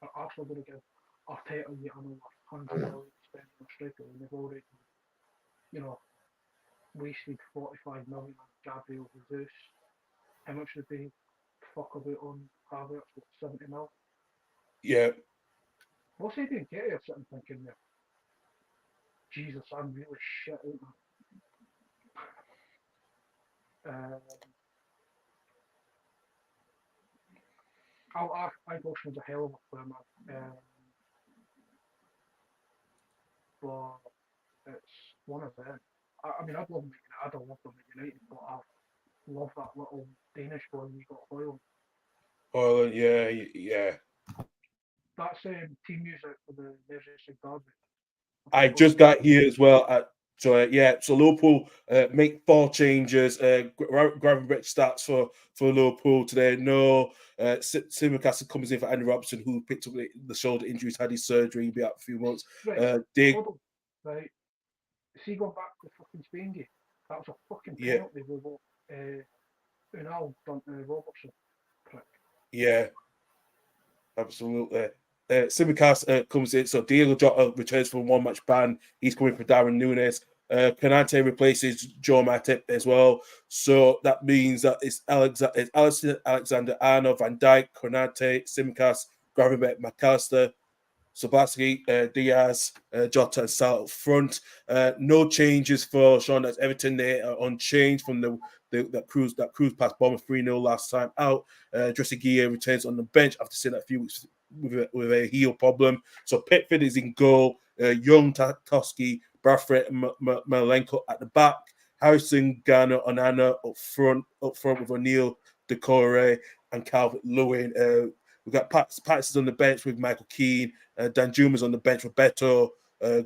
Are Arsenal going to give Arteta yet another £100 million spent on a striker when they've already, wasted 45 million on Gabriel Jesus? How much did they fuck about on Havertz? What, 70 mil? Yeah. What's he doing? Get here sitting thinking there. Jesus, I'm really shit, ain't I? I Ocean's a hell of a player, man. But it's one of them. I mean, I'd love him. I don't love them at United, but I love that little Danish boy you got Hoyle. Oh, yeah. That's team music for the Merseyside derby. I just got here as well. So Liverpool make 4 changes. Gravenberch starts for Liverpool today. No, Simicast comes in for Andy Robertson, who picked up the shoulder injuries, had his surgery, he'll be out for a few months. Right, hold on. Right, see, going back to the fucking Spain game, that was a fucking penalty with what Unal done to Robertson. Prick. Yeah, absolutely. Simicast comes in, so Diego Jota returns from 1-match ban. He's coming for Darwin Núñez. Konate replaces Joe Matip as well. So that means that it's Alexander-Arnold, Van Dijk, Konate, Simicast, Gravenberch, McAllister, Sobatsky, Diaz, Jota, and Sal up front. No changes for Sean. That's Everton. They are unchanged from that cruise past Bournemouth 3-0 last time out. Trezeguet returns on the bench after sitting a few weeks with a heel problem. So Pickford is in goal. Young, Tarkowski, Braithwaite, and Malenko at the back. Harrison, Garner, Onana up front with O'Neill, Decore, and Calvert-Lewin. We've got Patterson on the bench with Michael Keane. Danjuma's on the bench with Beto,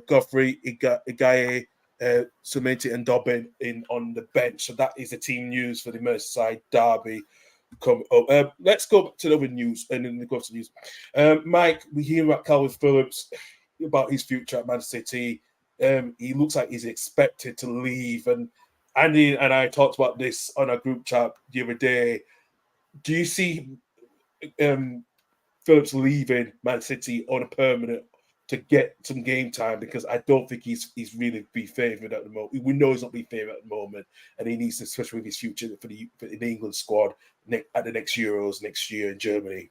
Godfrey, Igaye, Sumenti, and Dobbin on the bench. So that is the team news for the Merseyside derby. Let's go back to the other news and then go to the news. Mike, we hear about Calvin Phillips, about his future at Man City. He looks like he's expected to leave. And Andy and I talked about this on our group chat the other day. Do you see Phillips leaving Man City on a permanent to get some game time? Because I don't think he's really be favoured at the moment. We know he's not being favoured at the moment, and he needs to, especially with his future for the England squad at the next Euros next year in Germany.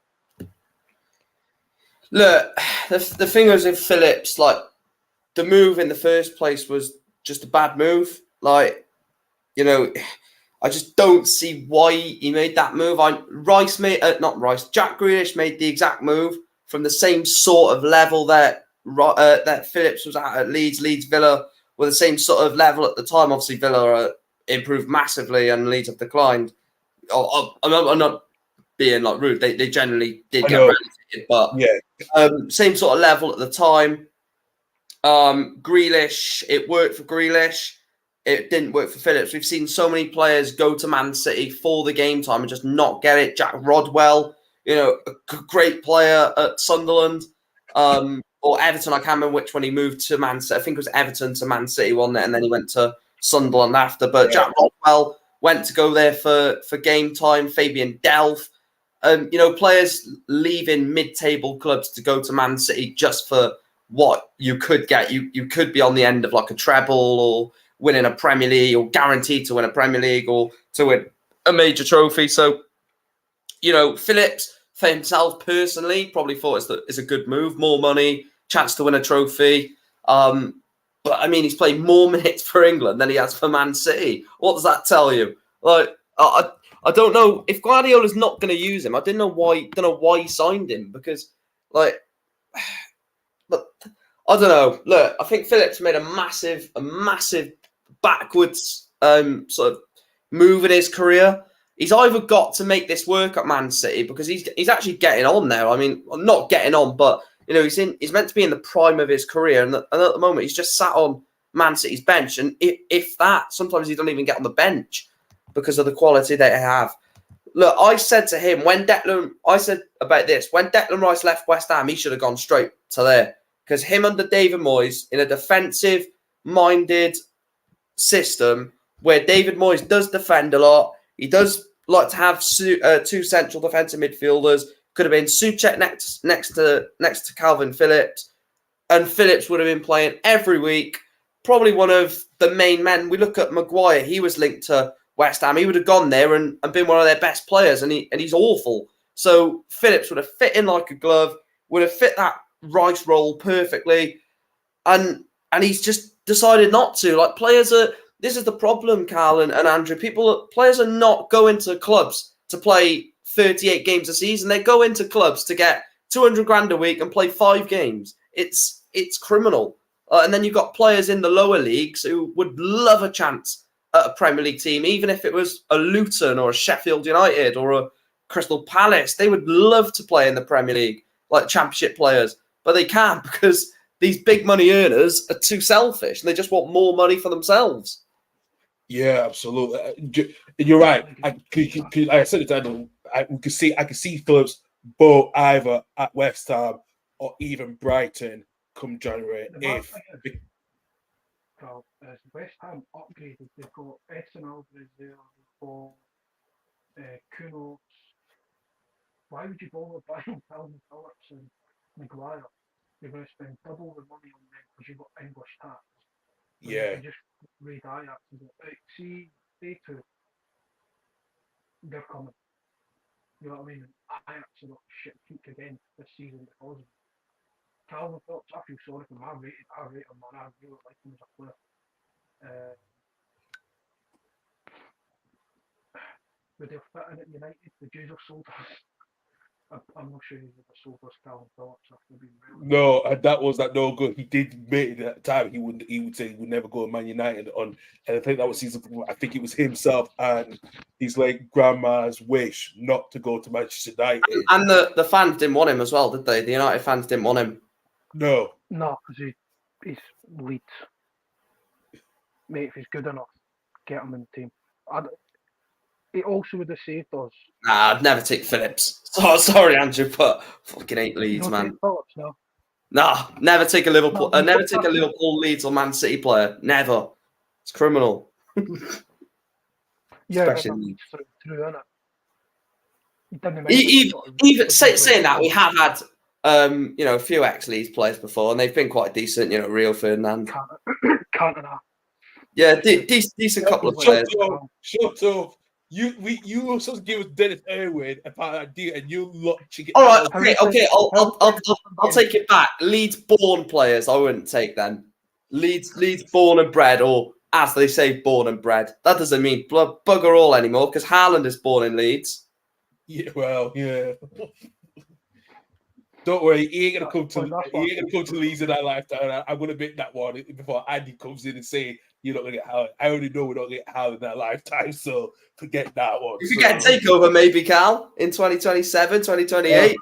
Look, the thing is with Phillips, like, the move in the first place was just a bad move. Like, I just don't see why he made that move. Jack Grealish made the exact move from the same sort of level that Phillips was at Leeds. Leeds, Villa were the same sort of level at the time. Obviously, Villa improved massively and Leeds have declined. I'm not being like rude. They generally did get relegated, but same sort of level at the time. Grealish, it worked for Grealish. It didn't work for Phillips. We've seen so many players go to Man City for the game time and just not get it. Jack Rodwell, a great player at Sunderland, or Everton. I can't remember which one he moved to Man City. I think it was Everton to Man City, wasn't it? And then he went to Sunderland after. But Jack Rodwell went to go there for game time. Fabian Delph. Players leaving mid-table clubs to go to Man City just for what you could get. You could be on the end of like a treble or winning a Premier League, or guaranteed to win a Premier League, or to win a major trophy. So, Phillips, for himself personally, probably thought it's a good move. More money, chance to win a trophy. But, I mean, he's played more minutes for England than he has for Man City. What does that tell you? Like, I don't know. If Guardiola's not going to use him, I don't know why he signed him, because, like, but I don't know. Look, I think Phillips made a massive backwards sort of move in his career. He's either got to make this work at Man City, because he's actually getting on there. I mean, not getting on, but he's meant to be in the prime of his career, and at the moment he's just sat on Man City's bench. And if that, sometimes he doesn't even get on the bench because of the quality that they have. Look, I said to him when Declan Rice left West Ham, he should have gone straight to there, because him under David Moyes in a defensive-minded system where David Moyes does defend a lot, he does like to have two central defensive midfielders. Could have been Souček next to Calvin Phillips, and Phillips would have been playing every week. Probably one of the main men. We look at Maguire; he was linked to West Ham. He would have gone there and been one of their best players, and he's awful. So Phillips would have fit in like a glove. Would have fit that Rice role perfectly, and he's just decided not to. Like players are. This is the problem, Carl and Andrew. Players are not going to clubs to play 38 games a season. They go into clubs to get 200 grand a week and play 5 games. It's criminal. And then you've got players in the lower leagues who would love a chance at a Premier League team, even if it was a Luton or a Sheffield United or a Crystal Palace. They would love to play in the Premier League, like Championship players, but they can't because these big money earners are too selfish and they just want more money for themselves. Yeah, absolutely. You're right. I said it, Daniel. I could see Phillips both either at West Ham or even Brighton come January. If Well, as West Ham upgraded, they've got Edson Alvarez there, they've got Kunos. Why would you bother buying Calvin Phillips and Maguire? You're going to spend double the money on them because you've got English tax. yeah, You can just read Ajax and go, right, see, they two, they're coming. You know what I mean? Ajax are not shit peak again this season because of it. Calvin Phillips, I feel sorry for him. I rate him, man. I really like him as a player. Would they fit in at United? Would you have sold us? I'm not sure he would have sold us Calvin Phillips after being really. no, and that was that no good. He did make that time. He would say he would never go to Man United on, and I think that was season. I think it was himself and his like grandma's wish not to go to Manchester United. And the fans didn't want him as well, did they? The United fans didn't want him. No, because he's Leeds. Mate, if he's good enough, get him in the team. He also would have saved us. Nah, I'd never take Phillips. Oh, sorry, Andrew, but fucking hate Leeds, man. Phillips, no. Nah, never take a Liverpool. No, Never take a Liverpool, Leeds, or Man City player. Never. It's criminal. Yeah, Especially through innit? He didn't even saying that, we have had a few ex-Leeds players before, and they've been quite decent. Rio Ferdinand. Cantona. Yeah, decent couple of players. Shut up. You were supposed to give us Dennis Irwin about that deal, and you lot chicken. All right, okay. I'll take it back. Leeds-born players, I wouldn't take then. Leeds born and bred, or as they say, born and bred. That doesn't mean bugger all anymore because Haaland is born in Leeds. Yeah, well, yeah. Don't worry, he ain't gonna come to Leeds in our lifetime. I'm gonna make that one before Andy comes in and say you're not gonna get Howard. I already know we're not gonna get Howard in our lifetime, so forget that one. You could get a takeover, maybe, Cal, in 2027, 2028.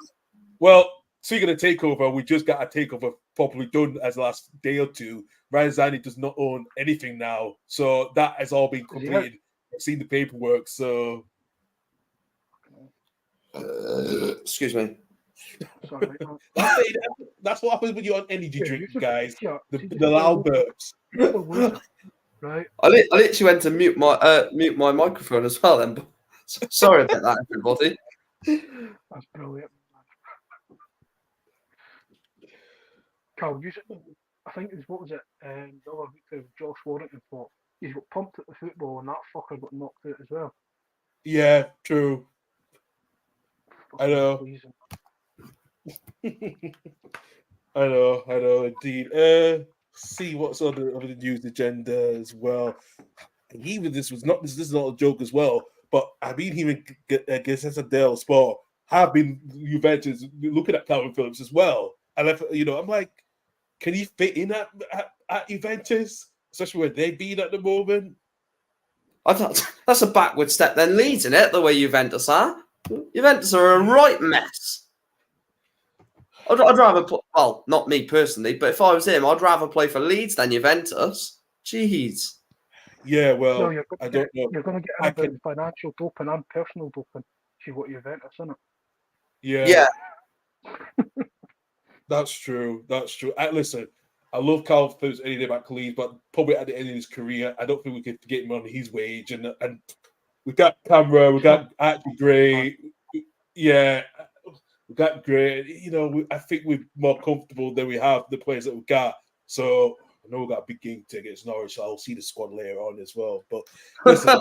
Well, speaking of takeover, we just got a takeover properly done as the last day or two. Ryan Zani does not own anything now, so that has all been completed. I've seen the paperwork, so excuse me. Sorry, that's what happens when you're on energy drink, guys. The loud burps. Right. I literally went to mute my microphone as well. Then, sorry about that, everybody. That's brilliant. Carl, I think it was, what was it? The other week, Josh Warrington thought he's got pumped at the football, and that fucker got knocked out as well. Yeah, true. I know. I know, indeed. See what's on the news agenda as well. And even this is not a joke as well, but I've been hearing Gazzetta dello Sport have been Juventus looking at Calvin Phillips as well. And I'm like, can he fit in at Juventus, especially where they've been at the moment? I thought that's a backward step. Then Leeds, isn't it? The way Juventus are. Juventus are a right mess. I'd rather play, well, not me personally, but if I was him, I'd rather play for Leeds than Juventus. Jeez. Yeah, well, no, I don't know. You're going to get into financial doping and personal doping. See what Juventus, isn't it? Yeah. That's true. Listen, I love Calvin Phillips any day back to Leeds, but probably at the end of his career, I don't think we could get him on his wage. And We got Camera. We got actually Gray. Yeah, we got Gray. You know, I think we're more comfortable than we have the players that we got. So I know we got a big game against Norwich. So I'll see the squad later on as well. But listen,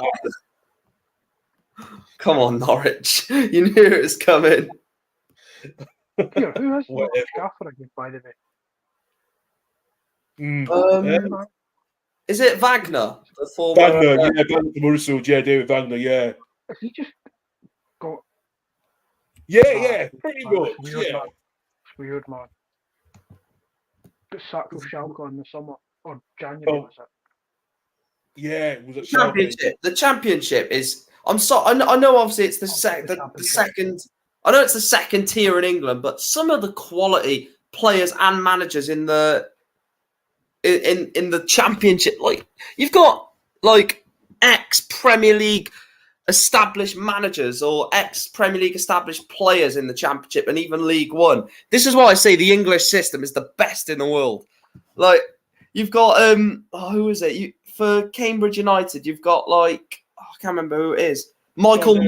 Come on, Norwich. You knew it was coming. Here, who is the Whatever. Gaffer again, by the way? Is it Wagner? The former Wagner, yeah, Wagner Murrayfield, yeah, David Wagner, yeah. Has he just got... Yeah, pretty Man, much, it's weird, yeah. man. It's weird, man. Got sacked with Schalke in the summer, or January, was it? Yeah, it was at Championship. The Championship is. I'm sorry. I know. Obviously, it's the second. I know it's the second tier in England, but some of the quality players and managers in the Championship, like you've got like ex Premier League established managers or ex Premier League established players in the Championship and even League One. This is why I say the English system is the best in the world. Like you've got who is it? For Cambridge United, you've got like I can't remember who it is. Michael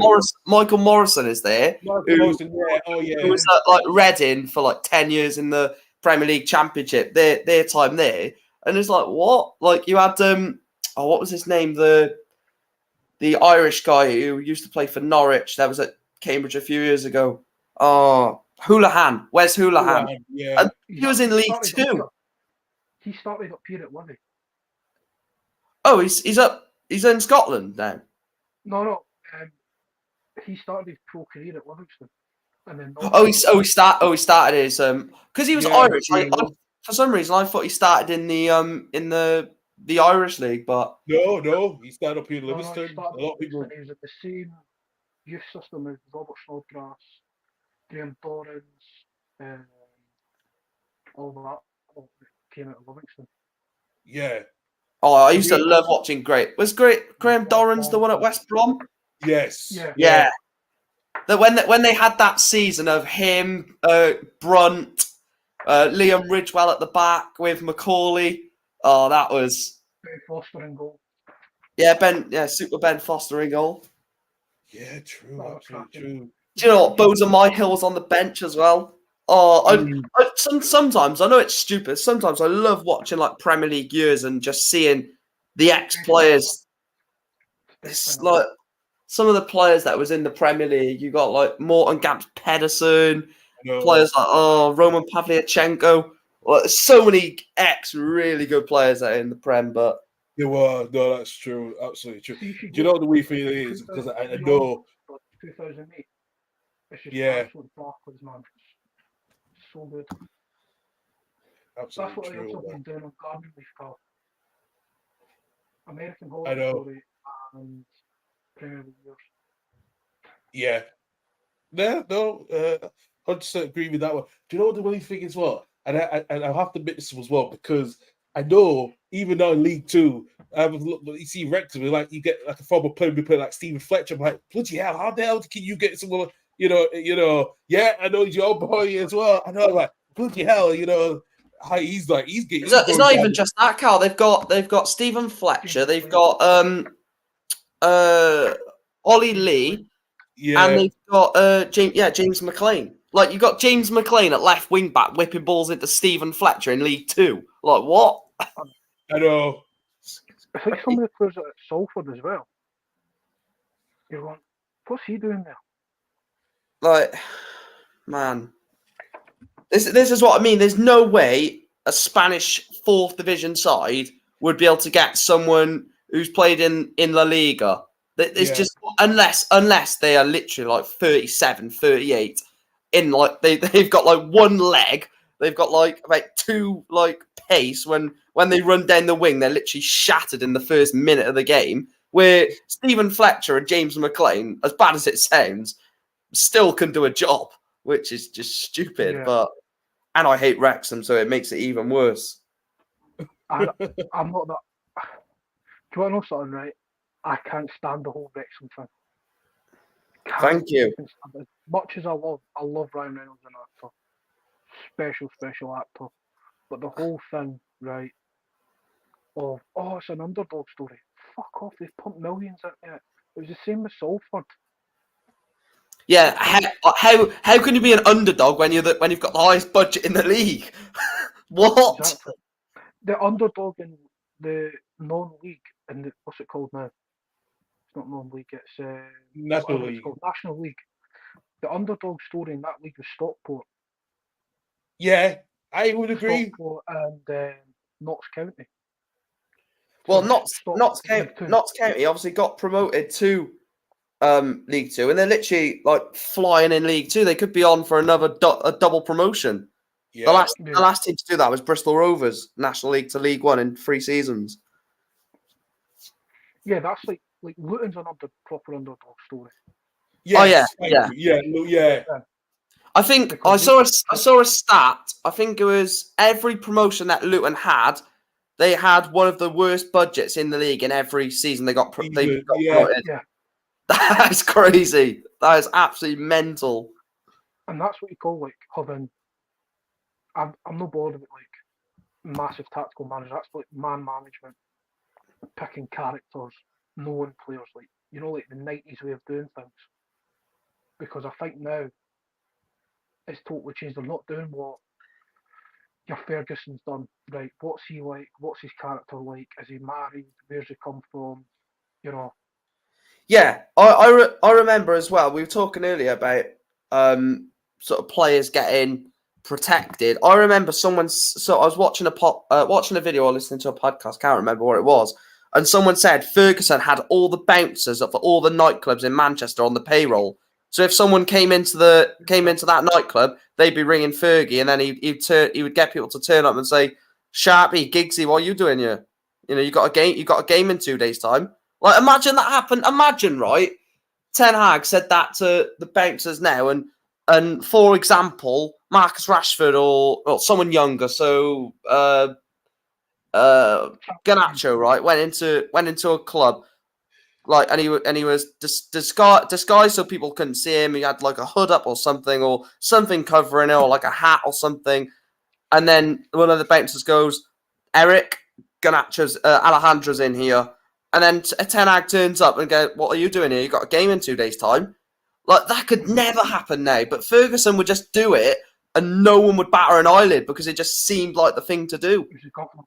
Morrison is there. Who was at like Reading for like 10 years in the Premier League Championship. Their time there, and it's like what? Like you had what was his name? The Irish guy who used to play for Norwich that was at Cambridge a few years ago. Oh, Houlihan. Where's Houlihan? Yeah. And he was in League Two. He started up here at Livy. Oh, he's in Scotland now. No. He started his pro career at Livingston. And then he started his because he was Irish. For some reason, I thought he started in the Irish league, but no, he started up here in Livingston. A lot of people. He was at the same youth system as Robert Snodgrass, Graham Dorrans, all that. All came out of Livingston. Yeah. Oh, I used to love watching Graham Dorrans the one at West Brom? Yes. Yeah. When they had that season of him, Brunt, Liam Ridgewell at the back with Macaulay. Oh, that was Ben Foster in goal. Yeah, Super Ben Foster in goal. Yeah, true, absolutely true. Do you know what? Boza Myhill was on the bench as well. Oh, sometimes I know it's stupid. Sometimes I love watching like Premier League years and just seeing the ex-players. It's like some of the players that was in the Premier League. You got like Morton Gamps Pedersen, players like Roman Pavlyuchenko. Well, there's so many really good players that are in the Prem, but there were. No, that's true. Absolutely true. Do you know what the weird thing is? Because I know 2008. It's just absolute Barclays, man. So good. Absolutely That's what true. I also been doing on Garden Leaf, pal. American Horror Story and Premier League years. Yeah. No, 100% agree with that one. Do you know what the funny thing is? What? And I have to admit this as well because I know even though in League Two, you see Wrexham, like you get like a former player like Stephen Fletcher. I'm like, bloody hell, how the hell can you get someone? Yeah, I know he's your boy as well. I know, like, bloody hell, how he's getting. It's not even just that, Carl. They've got Stephen Fletcher. They've got Ollie Lee. Yeah. And they've got James McLean. Like you got James McLean at left wing back whipping balls into Stephen Fletcher in League Two. Like what? I know. I think some of the players at Salford as well. You're going, what's he doing there? Like, man, this is what I mean. There's no way a Spanish 4th division side would be able to get someone who's played in La Liga. It's just unless they are literally like 37, 38 in like they've got like one leg, they've got like about 2 like pace when they run down the wing, they're literally shattered in the first minute of the game. Where Stephen Fletcher and James McLean, as bad as it sounds, still can do a job, which is just stupid. Yeah. And I hate Wrexham, so it makes it even worse. I'm not that. Do you want to know something, right? I can't stand the whole Wrexham thing. Thank you. As much as I love Ryan Reynolds an actor, special actor, but the whole thing, right? Of it's an underdog story. Fuck off! They've pumped millions into it. It was the same with Salford. Yeah, how can you be an underdog when you've got the highest budget in the league? What? Exactly. The underdog in the non-league and what's it called now? It's not non-league. It's National whatever it's League. called, National League. The underdog story in that league was Stockport. Yeah, I would agree. Stockport and Notts County. Well, Sorry, Notts League Two. County obviously got promoted to League Two, and they're literally like flying in League Two. They could be on for another a double promotion. Yeah, The last team to do that was Bristol Rovers, National League to League One in 3 seasons. Yeah, that's like Luton's another proper underdog story. yes, Oh, yeah. yeah. I think Because I saw a stat. I think it was every promotion that Luton had, they had one of the worst budgets in the league in every season they got promoted. Yeah. That's crazy. That is absolutely mental. And that's what you call like having. I'm not bored of it like massive tactical managers. That's like man management, picking characters, knowing players, like like the '90s way of doing things. Because I think now it's totally changed. They're not doing what your Ferguson's done. Right? What's he like? What's his character like? Is he married? Where's he come from? Yeah, I remember as well. We were talking earlier about sort of players getting protected. I remember I was watching a video or listening to a podcast. Can't remember what it was. And someone said Ferguson had all the bouncers for all the nightclubs in Manchester on the payroll. So if someone came into that nightclub, they'd be ringing Fergie, and then he would get people to turn up and say, "Sharpie, Giggsy, what are you doing here? You got a game in 2 days' time." Like, imagine that happened. Imagine, right? Ten Hag said that to the bouncers now, and for example, Marcus Rashford or someone younger, so Garnacho, right, went into a club, like, and he was disguised so people couldn't see him. He had like a hood up or something covering it, or like a hat or something. And then one of the bouncers goes, "Eric, Garnacho's Alejandro's in here." And then Ten Hag turns up and goes, "What are you doing here? You got a game in 2 days' time." Like, that could never happen now. But Ferguson would just do it, and no one would batter an eyelid because it just seemed like the thing to do. He's a governor.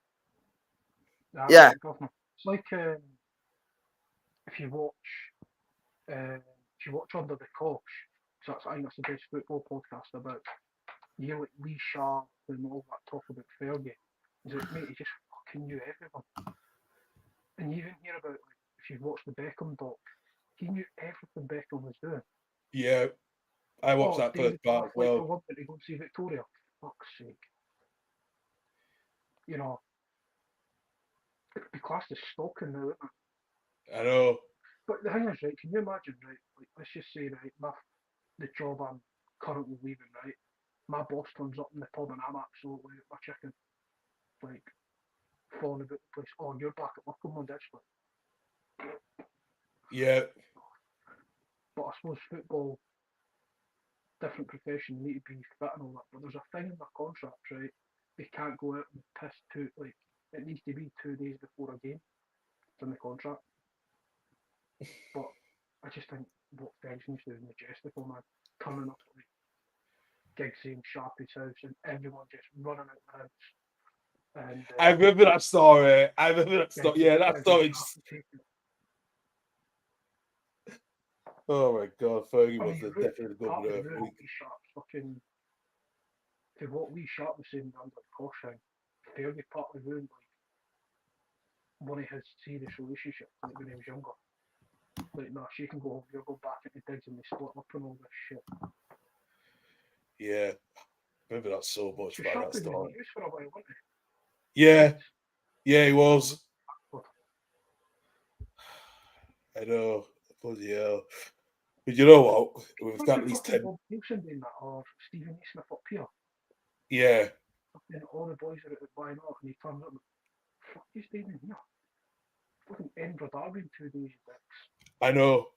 Yeah. It's like if you watch Under the Cosh, so I think that's the best football podcast about. You hear like Lee Sharp and all that talk about Fergie. He's like, mate, he just fucking knew everything. And you even hear about like if you watch the Beckham doc, he knew everything Beckham was doing. Yeah, I watched that first part as well. For London to go and see Victoria. Fuck's sake. It'd be classed as stalking now, wouldn't it? I know. But the thing is, right, can you imagine, right, like, let's just say, right, the job I'm currently leaving, right, my boss turns up in the pub and I'm absolutely my chicken, like, falling about the place. Oh, you're back at work on Monday, actually. Yeah. But I suppose football, different profession, you need to be fit and all that, but there's a thing in the contract, right, they can't go out and piss it needs to be 2 days before a game. It's in the contract. But I just think what Ferguson's doing majestical, man. Coming up like Giggsy and Sharpie's house and everyone just running out the house. And I remember that story. Yeah, that story. Oh my God, Fergie was definitely the governor. To what Lee Sharp was saying under the caution, Fergie partly ruined like one of his serious relationships like when he was younger. Like, no, she can go home, you'll go back into digs and they split up and all this shit. Yeah, I remember that so much about that story. For a while, wasn't Yeah, he was. I know, bloody hell. But you know what? We've got at least 10. Bob Nielsen doing that, or Stephen Naismith up here. Yeah. And all the boys are at the Why Not, and he turns up and, fuck you staying in here? Fucking Edinburgh Derby in 2 days, dicks. I know.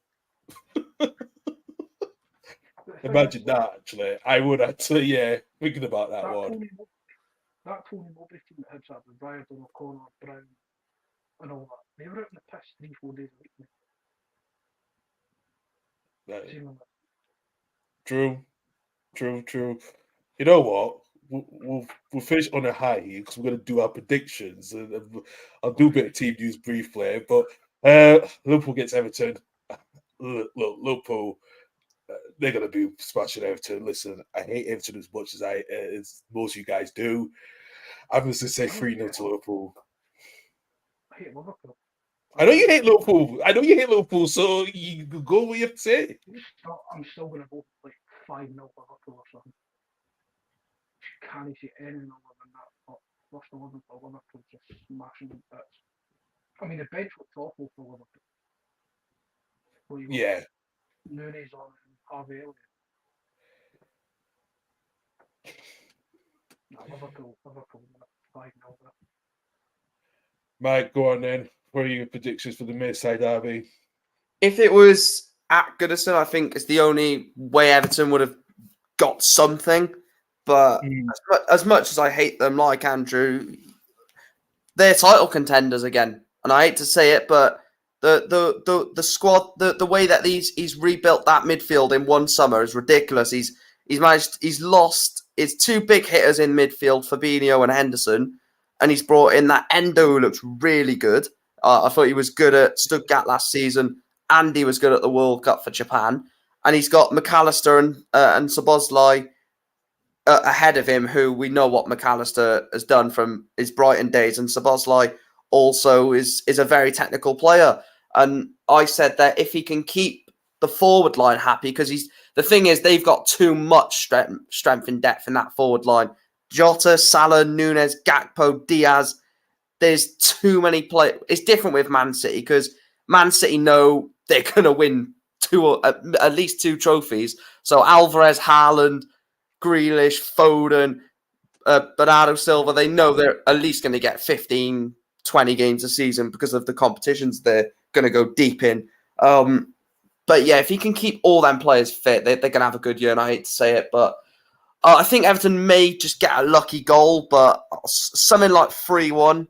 Imagine that, actually. I would actually, yeah, thinking about that one. That Tony Mowbray team that had with Riordan, O'Connor, Brown, and all that, they were out in the piss 3-4 days a week. Seemingly. True. You know what? We'll finish on a high here because we're going to do our predictions. And I'll do a bit of team news briefly. But Liverpool gets Everton. Look, Liverpool, they're going to be smashing Everton. Listen, I hate Everton as much as most of you guys do. I'm going to say 3-0 to Liverpool. I hate Liverpool. I know you hate Liverpool. So you go what you have to say. I'm still going to go like 5-0 Liverpool or something. Can't see anything other than that. But first 11 for Liverpool just smashing them bits. I mean, the bench looks awful for Liverpool. Well, you got Yeah. Nunes on and Harvey Elliott. Liverpool, 5-0. Mike, go on then. What are your predictions for the Merseyside derby? If it was at Goodison, I think it's the only way Everton would have got something. But as much as I hate them, like Andrew, they're title contenders again. And I hate to say it, but the squad, the way that he's rebuilt that midfield in one summer is ridiculous. He's lost his two big hitters in midfield, Fabinho and Henderson, and he's brought in that Endo who looks really good. I thought he was good at Stuttgart last season, and he was good at the World Cup for Japan. And he's got McAllister and Szoboszlai ahead of him, who we know what McAllister has done from his Brighton days, and Szoboszlai also is a very technical player. And I said that if he can keep the forward line happy, because the thing is they've got too much strength and depth in that forward line. Jota, Salah, Nunes, Gakpo, Diaz. There's too many players. It's different with Man City because Man City know they're going to win at least two trophies. So Alvarez, Haaland, Grealish, Foden, Bernardo Silva, they know they're at least going to get 15, 20 games a season because of the competitions they're going to go deep in. But yeah, if he can keep all them players fit, they're going to have a good year, and I hate to say it, but I think Everton may just get a lucky goal, but something like 3-1,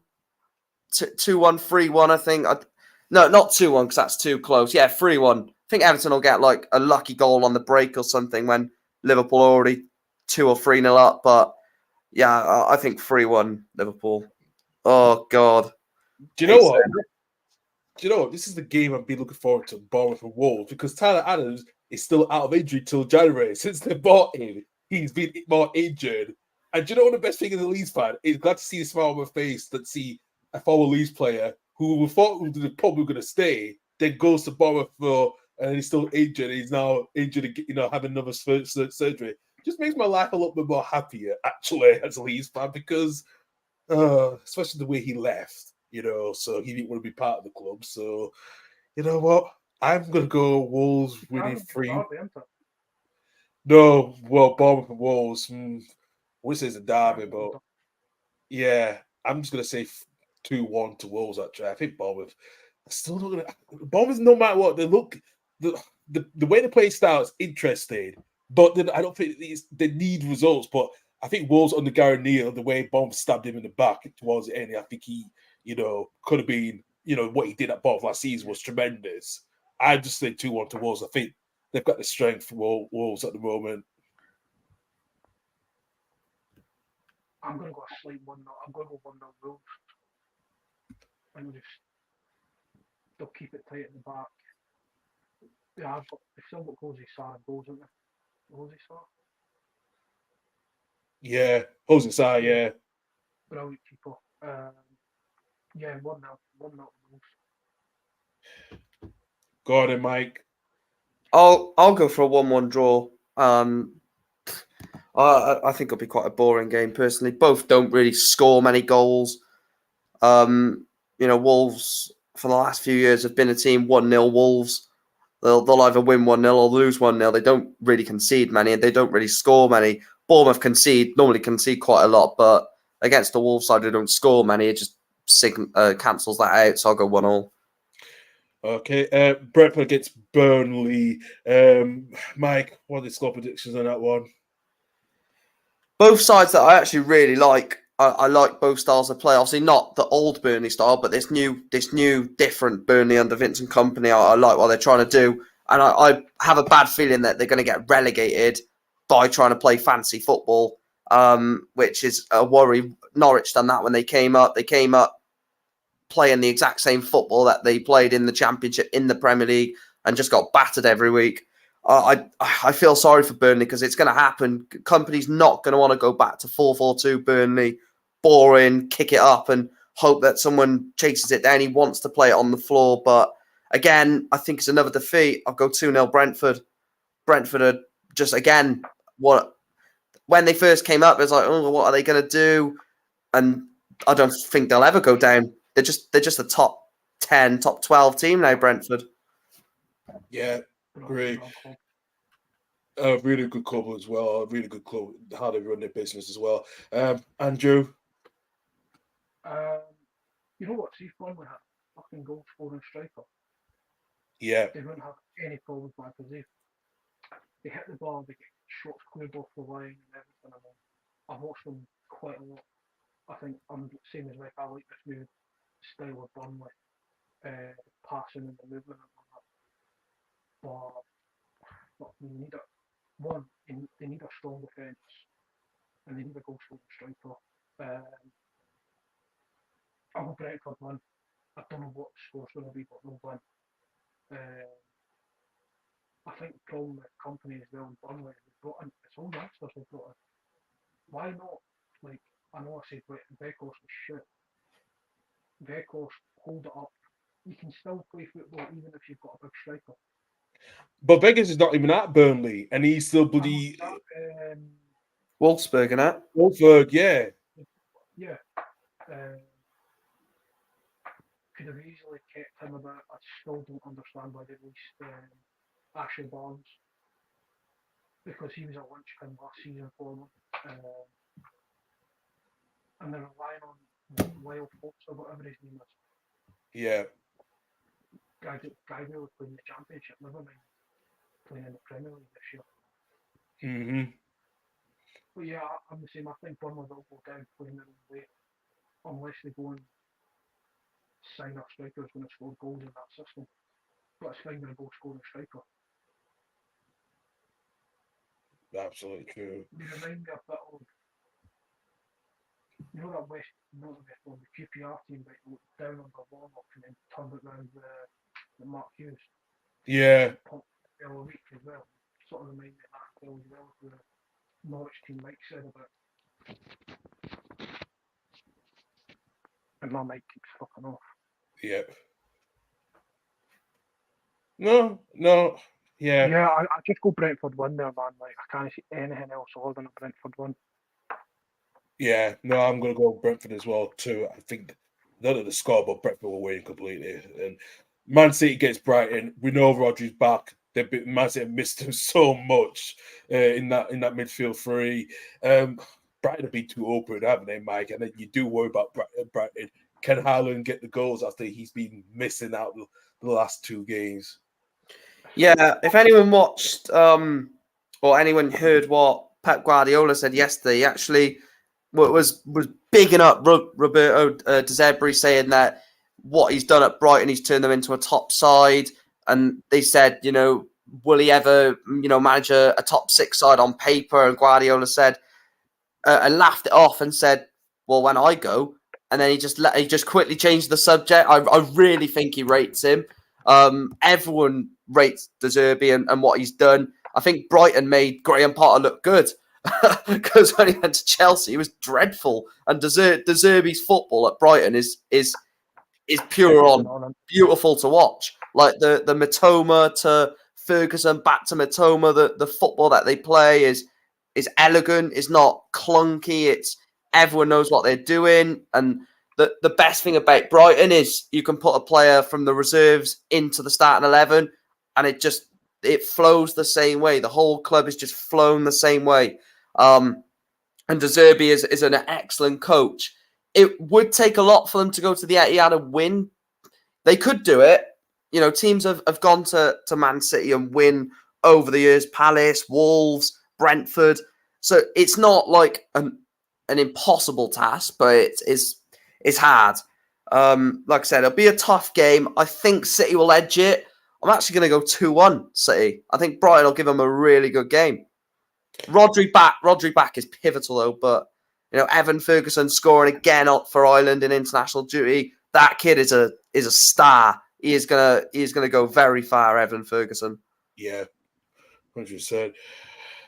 2-1, 3-1, I think. No, not 2-1 because that's too close. Yeah, 3-1. I think Everton will get like a lucky goal on the break or something when Liverpool are already 2 or 3-0 up. But yeah, I think 3-1 Liverpool. Oh, God. Do you know what? Do you know what? This is the game I've been looking forward to, Bournemouth and Wolves, because Tyler Adams is still out of injury till January. Since they bought him, he's been more injured. And do you know what the best thing as a Leeds fan is? Glad to see a smile on my face that see a former Leeds player who we thought was probably going to stay, then goes to Bournemouth and he's still injured. He's now injured, having another surgery. Just makes my life a little bit more happier, actually, as a Leeds fan, because especially the way he left, so he didn't want to be part of the club. So, you know what? I'm going to go Wolves winning 3. No, well, Bournemouth and Wolves. We'll say it's a derby, but yeah, I'm just going to say 2-1 to Wolves, actually. I think Bournemouth are still not going to. Bournemouth, no matter what, they look. The way they play style is interesting, but I don't think they need results. But I think Wolves under Gary Neal, the way Bournemouth stabbed him in the back towards the end, I think he, could have been, what he did at Bournemouth last season was tremendous. I just say 2-1 to Wolves. I think they've got the strength for Wolves at the moment. I'm going to go a slight 1-0. I'm going to go 1-0 Wolves. And they'll keep it tight at the back. Yeah, they've still got Jose Sarr and goals, haven't they? Jose Sarr? Yeah, Jose Sarr, yeah. Brilliant keeper. Yeah, 1-0. 1-0 Wolves. Go on then, Mike. I'll go for a 1-1 draw. I think it'll be quite a boring game, personally. Both don't really score many goals. Wolves for the last few years have been a team 1-0 Wolves. They'll either win 1-0 or lose 1-0. They don't really concede many, and they don't really score many. Bournemouth normally concede quite a lot, but against the Wolves side, they don't score many. It just cancels that out. So I'll go 1-1. Okay, Brentford against Burnley. Mike, what are the score predictions on that one? Both sides that I actually really like. I like both styles of play. Obviously, not the old Burnley style, but this new, different Burnley under Vincent Kompany. I like what they're trying to do. and I have a bad feeling that they're going to get relegated by trying to play fancy football, which is a worry. Norwich done that when they came up. They came up playing the exact same football that they played in the Championship, in the Premier League, and just got battered every week. I feel sorry for Burnley because it's going to happen. Company's not going to want to go back to 4-4-2 Burnley, boring, kick it up and hope that someone chases it down. He wants to play it on the floor. But again, I think it's another defeat. I'll go 2-0 Brentford. Brentford are just, again, when they first came up, it was like, oh, what are they going to do? And I don't think they'll ever go down. They're just a top 10, top 12 team now, Brentford. Yeah, great. A really good club as well. A really good club. How they run their business as well. Andrew. You know what? See, if Burnley had a fucking goal scoring striker, Yeah. they wouldn't have any problems like they hit the ball, they get shots cleared off the line and everything. I mean, I've watched them quite a lot. I think I'm the same as Mike. I like this new style of Burnley, passing and the movement and all that. But they need they need a strong defence and they need a goal scoring striker. I'll go Brentford win. I don't know what the score's going to be, but they'll win. I think the problem with Company as well in Burnley is it's all youngsters they've brought in. Why not? Like, I know I said Weghorst was shit. Weghorst, hold it up. You can still play football even if you've got a big striker. But Vegas is not even at Burnley, and he's still bloody Wolfsburg, innit? Wolfsburg, yeah. Yeah. Could have easily kept him about. I still don't understand why they released Ashley Barnes, because he was a linchpin last season for them. And they're relying on Lyle Fox or whatever his name is. Yeah. Guy really playing the Championship, never mind playing in the Premier League this year. Mm-hmm. But yeah, I'm the same. I think Burnley will go down playing their own way unless they go and sign a striker who's going to score goals in that system. But it's finding a goal scoring striker. Absolutely true. They remind me a bit of, you know, that not the West Brom, the QPR team that looked down on the Warnock and then turned it round with Mark Hughes. Yeah. A week as well. Sort of remind me of that as well, the Norwich team Mike said about. And my mic keeps fucking off. Yep. No. Yeah. Yeah, I just go Brentford win there, man. Like, I can't see anything else other than a Brentford win. Yeah, no, I'm going to go Brentford as well too. I think none of the score, but Brentford will win completely. And Man City gets Brighton. We know Rodri's back. Man City missed him so much in that midfield three. Brighton have been too open, haven't they, Mike? And then you do worry about Brighton. Can Haaland get the goals after he's been missing out the last two games? Yeah, if anyone watched or anyone heard what Pep Guardiola said yesterday, he actually was bigging up Roberto De Zerbi, saying that what he's done at Brighton, he's turned them into a top side. And they said, you know, will he ever, you know, manage a top six side on paper? And Guardiola said, and laughed it off and said, well, when I go. And then he just quickly changed the subject. I really think he rates him. Everyone rates De Zerbi and what he's done. I think Brighton made Graham Potter look good because when he went to Chelsea, he was dreadful. And De Zerbi's football at Brighton is pure on, beautiful to watch. Like the Matoma to Ferguson back to Matoma, the football that they play is elegant. It's not clunky. It's everyone knows what they're doing. And the best thing about Brighton is you can put a player from the reserves into the starting 11 and it flows the same way. The whole club is just flown the same way. And De Zerbi is an excellent coach. It would take a lot for them to go to the Etihad and win. They could do it. You know, teams have gone to Man City and win over the years. Palace, Wolves, Brentford. So it's not like an impossible task, but it's hard. Like I said, it'll be a tough game. I think City will edge it. I'm actually going to go 2-1 City. I think Brighton will give them a really good game. Rodri back is pivotal though, but Evan Ferguson scoring again for Ireland in international duty. That kid is a star. He is gonna go very far, Evan Ferguson. Yeah, 100%.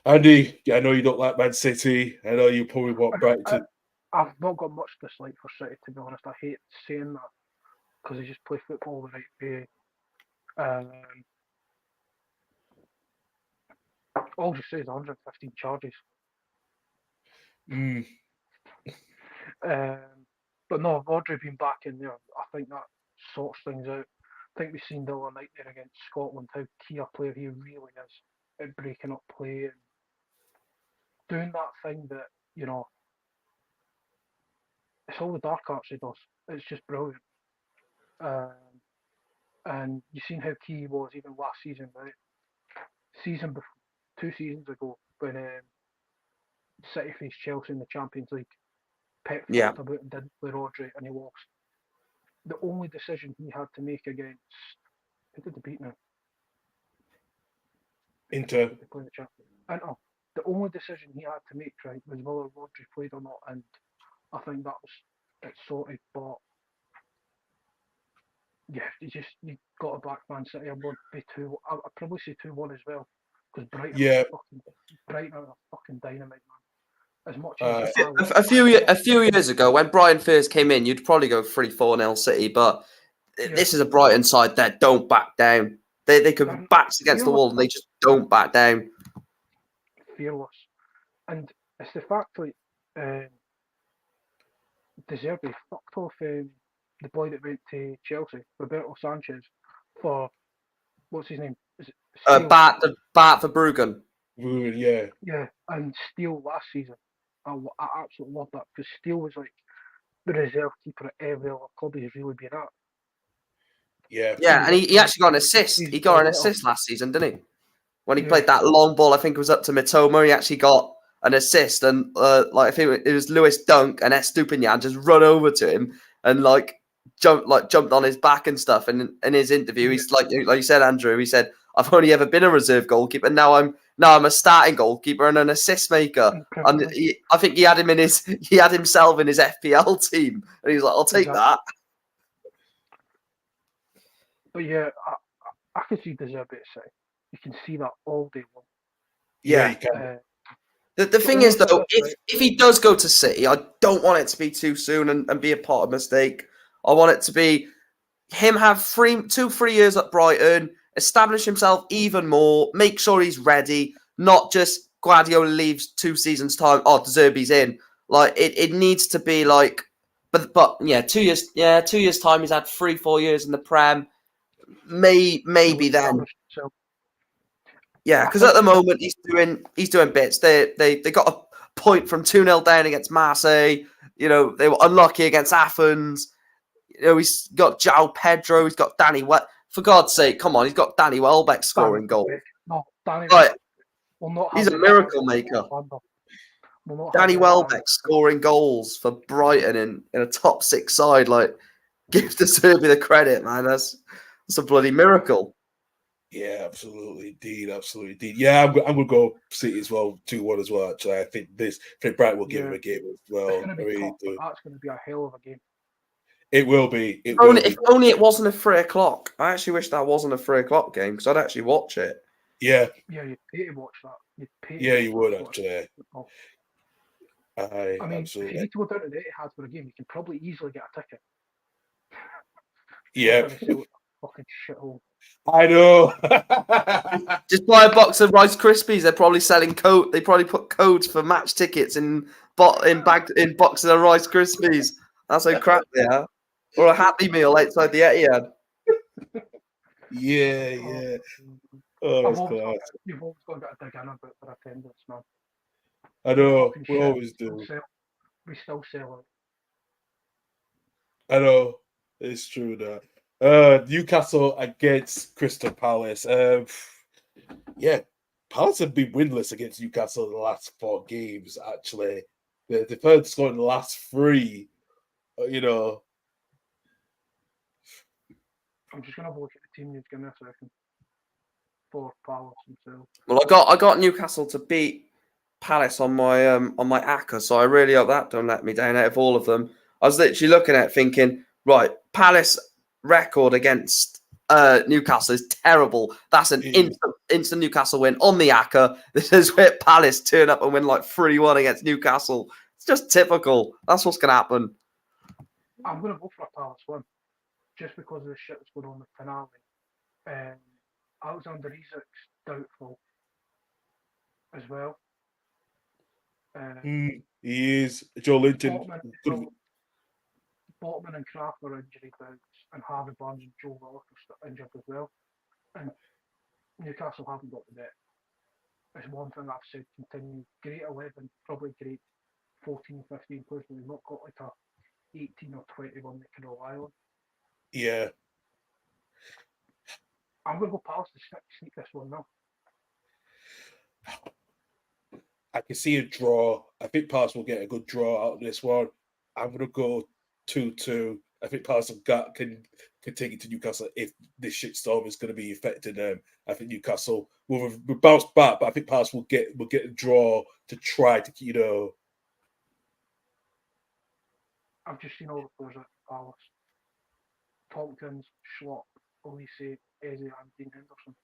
Andy, I know you don't like Man City. I know you probably want Brighton to. I've not got much dislike for City, to be honest. I hate saying that because they just play football the right way. All just says 115 charges. Mm, But no, Rodri being back in there, I think that sorts things out. I think we've seen the other night there against Scotland how key a player he really is at breaking up play and doing that thing that, it's all the dark arts he does. It's just brilliant. And you've seen how key he was even last season, right? Season before, 2 seasons ago, when City faced Chelsea in the Champions League. Pep fucked about and didn't play Rodri, and he lost. The only decision he had to make against who did they beat now? Inter. Did they play the Champions? And the only decision he had to make, right, was whether Rodri played or not, and I think that was it sorted. But yeah, you got to back Man City. I would be 2. I'd probably say 2-1 as well, because Brighton are a fucking dynamite, man. As much as a few years ago, when Brighton first came in, you'd probably go 3-4-0 City, but this is a Brighton side that don't back down. They could be backs against the wall and they just don't back down. Fearless. And it's the fact like De Zerbi fucked off the boy that went to Chelsea, Roberto Sanchez, for what's his name? Is it Bart for Bruggen. Yeah. Yeah, and Steele last season. I absolutely love that because Steele was like the reserve keeper at every other club he's really been at. Yeah. Yeah, and he actually got an assist. He got an assist last season, didn't he? When he played that long ball, I think it was up to Mitoma, he actually got an assist. And I think it was Lewis Dunk and Estupinian just run over to him and jumped on his back and stuff. And in his interview, he's like you said, Andrew, he said, "I've only ever been a reserve goalkeeper. Now I'm a starting goalkeeper and an assist maker." And I think he had himself in his FPL team, and he was like, "I'll take that." But yeah, I can see De Zerbi at City. You can see that all day long. Yeah, you can. The thing is, though, if he does go to City, I don't want it to be too soon and be a part of a mistake. I want it to be him have 2-3 years at Brighton, establish himself even more, make sure he's ready, not just Guardiola leaves 2 seasons' time, De Zerbi's in. Like, it needs to be like, but yeah, 2 years, 2 years' time, he's had 3-4 years in the Prem. Maybe then. Yeah, because at the moment he's doing bits. They got a point from 2-0 down against Marseille. They were unlucky against Athens. He's got João Pedro. He's got Danny. For God's sake, come on! He's got Danny Welbeck scoring goals. No, Danny. Right. He's a miracle maker. Danny Welbeck scoring goals for Brighton in a top 6 side. Like, give De Zerbi the credit, man. That's a bloody miracle. Yeah, absolutely, indeed. Yeah, I'm gonna go City as well, 2-1 as well. Actually, I think Brighton will give him a game as well. It's gonna be tough, but that's going to be a hell of a game. It will be. If only it wasn't a 3:00. I actually wish that wasn't a 3:00 game because I'd actually watch it. Yeah. Yeah, you'd pay to watch that. You would actually. I mean, absolutely. if you need to go down to the Etihad for a game, you can probably easily get a ticket. Yeah. Fucking shithole. I know. Just buy a box of Rice Krispies. They're probably selling code. They probably put codes for match tickets in boxes of Rice Krispies. That's how crap they are. Or a Happy Meal outside the Etihad. Yeah. Oh, that's class. You've always got to get a dig in about for attendance, man. I know. We always do. We still sell it. I know. It's true that. Newcastle against Crystal Palace. Yeah, Palace have been winless against Newcastle in the last 4 games. Actually, they've heard scored in the last 3. I'm just gonna have a look at the team. Give me a second. for Palace themselves. Well, I got Newcastle to beat Palace on my ACCA, so I really hope that don't let me down out of all of them. I was literally looking at it thinking, right, Palace record against Newcastle is terrible. That's an instant Newcastle win on the ACCA. This is where Palace turn up and win like 3-1 against Newcastle. It's just typical. That's what's going to happen. I'm going to go for a Palace win, just because of the shit that's going on in the finale. Alexander Isak's doubtful as well. He is. Joe Linton. Botman and Kraft are injury bouts, and Harvey Barnes and Joe Willock are injured as well. And Newcastle haven't got the depth. It's one thing I've said, continue. Great 11, probably great 14, 15 players, but we've not got like a 18 or 21 they can rely on. Yeah. I'm going to go Palace to sneak this one now. I can see a draw. I think Palace will get a good draw out of this one. I'm going to go 2-2. I think Palace can take it to Newcastle if this shitstorm is going to be affecting them. I think Newcastle will bounce back, but I think Palace will get a draw to try to, I've just seen all the players at Palace. Tompkins, Schlopp, Olise, Eze and Dean Henderson.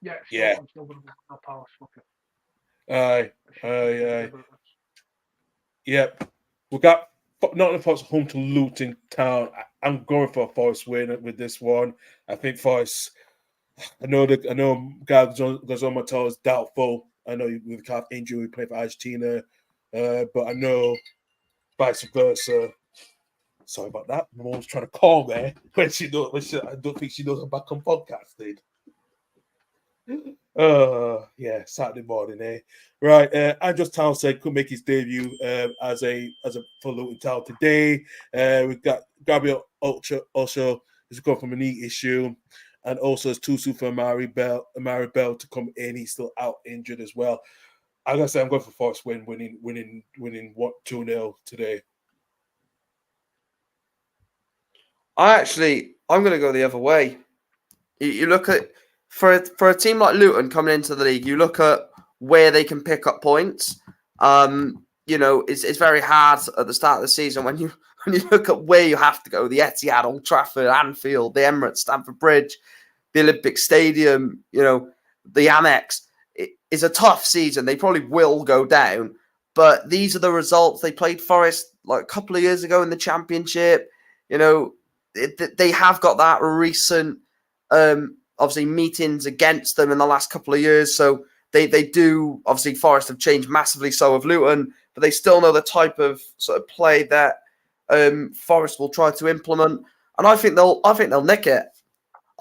Yeah. I'm still going to go Palace. Fuck it. Aye. Yep. We got Nottingham Forest home to Luton Town. I'm going for a Forest win with this one. I think Forest. I know Gazon Matal is doubtful. I know with the calf injury we play for Argentina, but I know vice versa. Sorry about that. My mom's trying to call me when I don't think she knows I'm back on podcasting. Yeah, Saturday morning, eh? Right, Andros Townsend could make his debut as a for Luton Town today. We've got Gabriel Osho who's gone from a knee issue, and also it's too soon for Amari Bell to come in. He's still out injured as well. I'm gonna say I'm going for Forest winning 2-0 today. I'm going to go the other way. You look at for a team like Luton coming into the league, you look at where they can pick up points. It's very hard at the start of the season when you look at where you have to go: the Etihad, Old Trafford, Anfield, the Emirates, Stamford Bridge, the Olympic Stadium. The Amex. It is a tough season. They probably will go down, but these are the results. They played Forest like a couple of years ago in the Championship. They have got that recent, obviously, meetings against them in the last couple of years. So they do, obviously, Forest have changed massively, so have Luton, but they still know the type of sort of play that Forest will try to implement. And I think they'll nick it.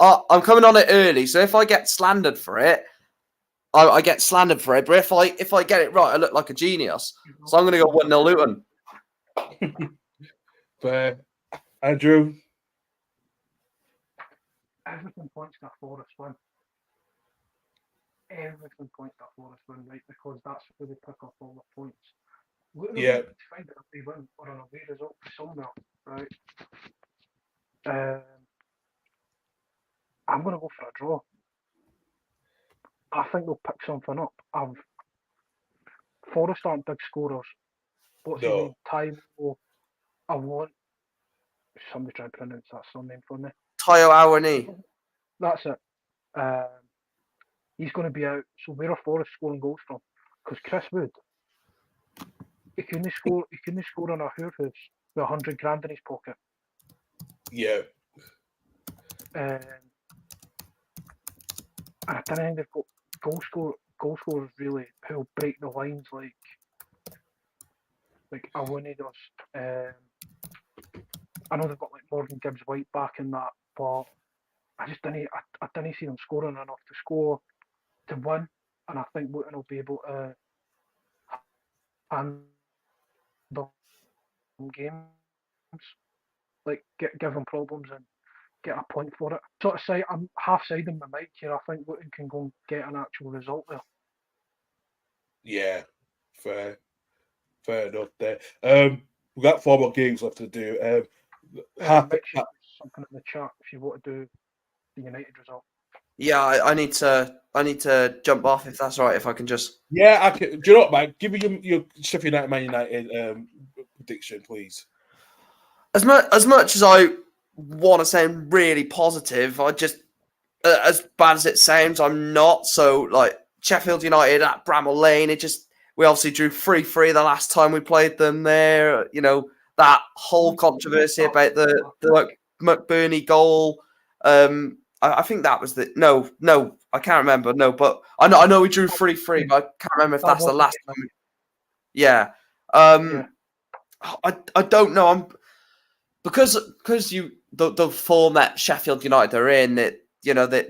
I'm coming on it early, so if I get slandered for it, I get slandered for it. But if I get it right, I look like a genius. So I'm going to go 1-0 Luton. Fair. Andrew? Everything points to a Forest win. Everything points to a Forest win, right? Because that's where they pick up all the points. Luton Yeah. to find out if they win or an away result somewhere, right? I'm going to go for a draw. I think they'll pick something up. Forest aren't big scorers. What's his name? Taiwo. I want somebody try and pronounce that surname for me. Tayo Awani. That's it. He's going to be out. So where are Forest scoring goals from? Because Chris Wood, he couldn't score on a hoof with $100,000 in his pocket. Yeah. And I don't think they've got goal scorers really who'll break the lines like Awani does. I know they've got like Morgan Gibbs White back in that, but I didn't see them scoring enough to score to win, and I think Luton will be able to handle games, like give them problems and get a point for it. Sort of say I'm half siding my mic here. I think Luton can go and get an actual result there. Yeah, fair enough there. We've got 4 more games left to do. Make sure something in the chat if you want to do the United result. Yeah, I need to jump off if that's all right. If I can just. Yeah, I can. Do you know what, man? Give me your Sheffield United Man United prediction, please. As much as I want to sound really positive, I just as bad as it sounds, I'm not. So like Sheffield United at Bramall Lane, we obviously drew 3-3 the last time we played them there. You know, that whole controversy about the McBurney goal. I think that was no, I can't remember. No, but I know we drew 3-3, but I can't remember if that's the last time. Yeah. Yeah. I don't know. I'm because the form that Sheffield United are in, that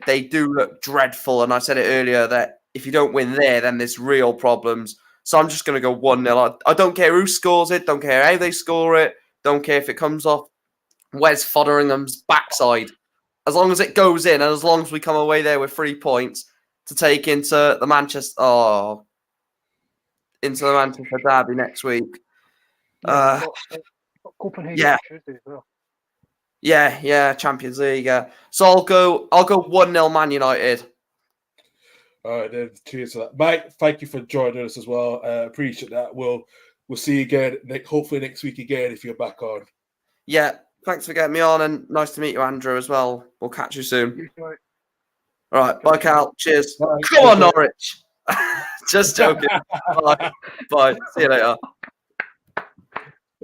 they do look dreadful. And I said it earlier that if you don't win there, then there's real problems. So I'm just going to go 1-0. I don't care who scores it. Don't care how they score it. Don't care if it comes off Wes Fotheringham's backside. As long as it goes in, and as long as we come away there with 3 points to take into the Manchester derby next week. Yeah, Copenhagen yeah. Tuesday as well. Yeah, Champions League. So I'll go 1-0 Man United. All right, then. Cheers to that, Mike. Thank you for joining us as well. Appreciate that. We'll see you again. Hopefully next week again if you're back on. Yeah, thanks for getting me on, and nice to meet you, Andrew, as well. We'll catch you soon. Right. All right, bye, Cal. Cheers. Bye. Come on, Norwich. Just joking. Bye. See you later.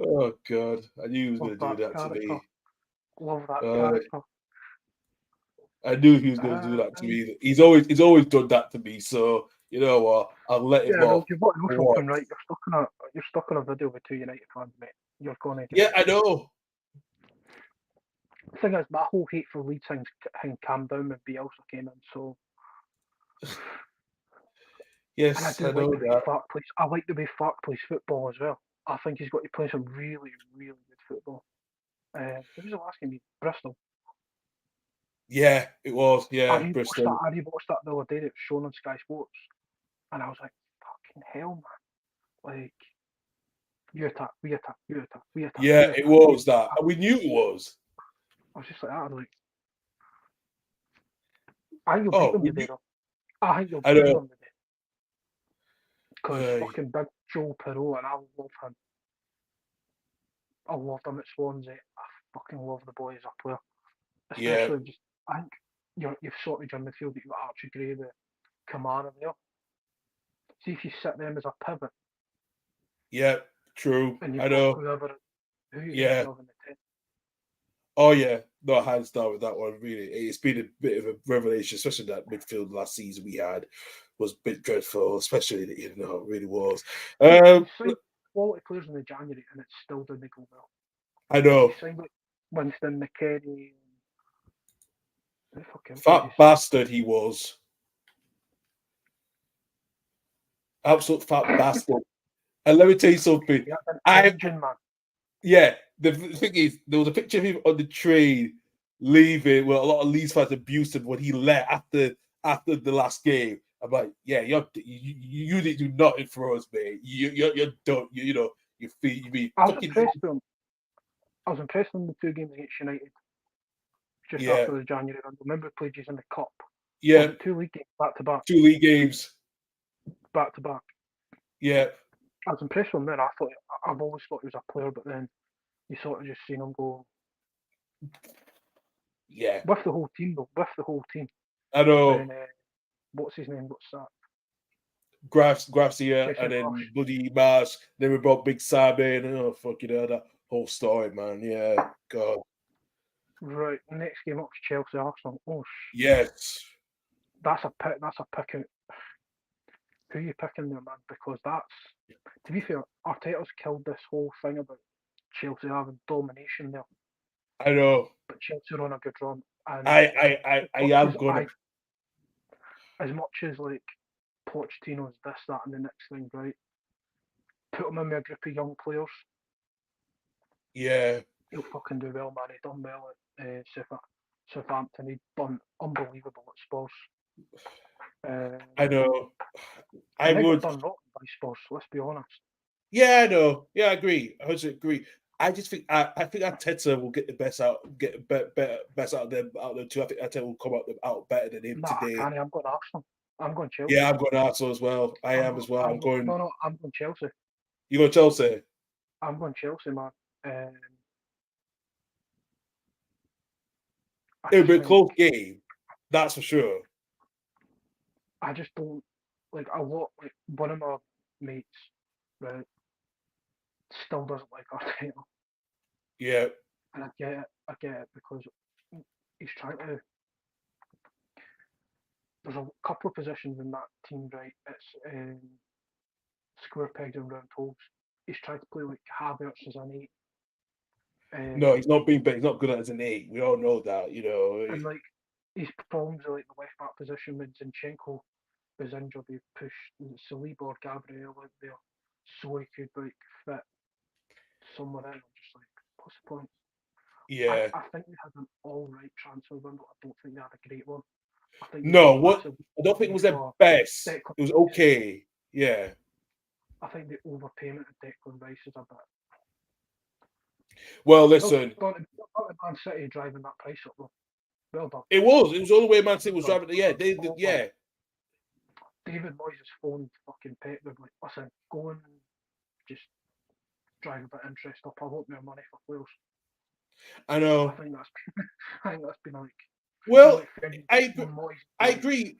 Oh God, I knew he was going to do that to me. Love that character. I knew he was going to do that to me. He's always done that to me. So you know what? I'll let him off. You've got to know something, right? You're stuck on a video with 2 United fans, mate. You're going to. Yeah, I know. The thing is, my whole hate for Leeds thing calmed down when Bielsa came in. So. Yes, I know that. I like the way Farke plays football as well. I think he's got to play some really, really good football. Who was the last game? Bristol. Yeah, it was. Yeah, I Bristol. watched that the other day. It was shown on Sky Sports, and I was like, "Fucking hell, man!" Like, you attack, we attack, you attack, we attack. Yeah, it was that. We knew it was. I was just like, that. Like, I think you'll beat them today, though. I think you'll beat them today. Because fucking big Joe Perreault, and I love him. I loved him at Swansea. I fucking love the boy as a player. Especially I think you've sorted your midfield. You've got Archie Gray, the Kamara there. See if you set them as a pivot. Yeah, true. And I know. Who you yeah. have in the 10. Oh yeah, no hands down with that one. Really, it's been a bit of a revelation, especially that midfield last season we had was a bit dreadful. Especially it really was. Quality players in the January, and it's still didn't go well. I know. Signed like Winston McKennie. Fat bastard he was. Absolute fat bastard. And let me tell you something. Yeah, the thing is, there was a picture of him on the train leaving where a lot of Leeds fans abused him when he left after the last game. I'm like, yeah, you didn't do nothing for us, mate. You're done. You be. I was impressed with him. I was impressed in the 2 games against United. Just after the January run. Remember we played you in the cup. Yeah. 2 league games back to back. 2 league games. Back to back. Yeah. I was impressed with him then. I've always thought he was a player, but then you sort of just seen him go. Yeah. With the whole team, though. With the whole team. I know. And, what's his name? What's that? Gracia, and then Bloody Mars. Then we brought Big Sam in. Oh, fuck, that whole story, man. Yeah, God. Right, next game up is Chelsea Arsenal. Oh, yes. That's a pick. Who are you picking there, man? Because to be fair, Arteta's killed this whole thing about Chelsea having domination there. I know. But Chelsea are on a good run. And I am going to. As much as like Pochettino's this, that, and the next thing, right? Put him in with a group of young players. Yeah. He'll fucking do well, man. He done well at Southampton. He done unbelievable at Spurs. I know. I would done rotten by Spurs. Let's be honest. Yeah, I know. Yeah, I agree. I agree. I just think I think Arteta will get the best out, best out of them two. I think Arteta will come out better than him Nah, I today. can't. I'm going Arsenal. I'm going Chelsea. Yeah, I'm going Arsenal as well. I am as well. I'm going. No, I'm going Chelsea. You go Chelsea. I'm going Chelsea, man. I It'll just be a think- close game, that's for sure. I just don't like a lot. Like one of my mates, right, still doesn't like Arteta, Yeah, and I get it because he's trying to. There's a couple of positions in that team, right? It's square pegs and round holes. He's trying to play like Havertz as an 8. no, he's not being, but he's not good at as an 8. We all know that, you know. And like his problems are like the left back position when Zinchenko was injured, he pushed Saliba or Gabriel out there so he could like fit somewhere in. I'm just like, what's the point? Yeah. I think they had an all right transfer window. I don't think they had a great one. I think No, what I don't think it was their best. It was okay. Yeah. I think the overpayment of Declan Rice is a bit. Well, listen, Not Man City driving that price up though. Well done. it was all the way Man City was driving. Yeah, yeah. David Moyes' phoned fucking Pep. They're like, listen, go and just drive a bit of interest up. I'll want more money for Wales. I know. I think that's been like. Well, like I agree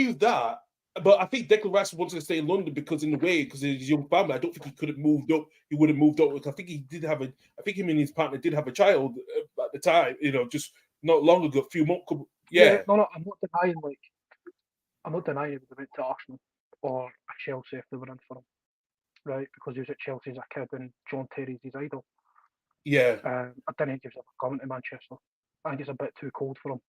with that. But I think Declan Rice wanted to stay in London because in a way, because of his young family, I don't think he could have moved up. He would have moved up. I think he did have I think him and his partner did have a child at the time. You know, just not long ago, a few months. Yeah. No, I'm not denying he would have went to Arsenal or Chelsea if they were in for him, right? Because he was at Chelsea as a kid and John Terry's his idol. Yeah. I didn't think he was ever coming to Manchester. I think it's a bit too cold for him.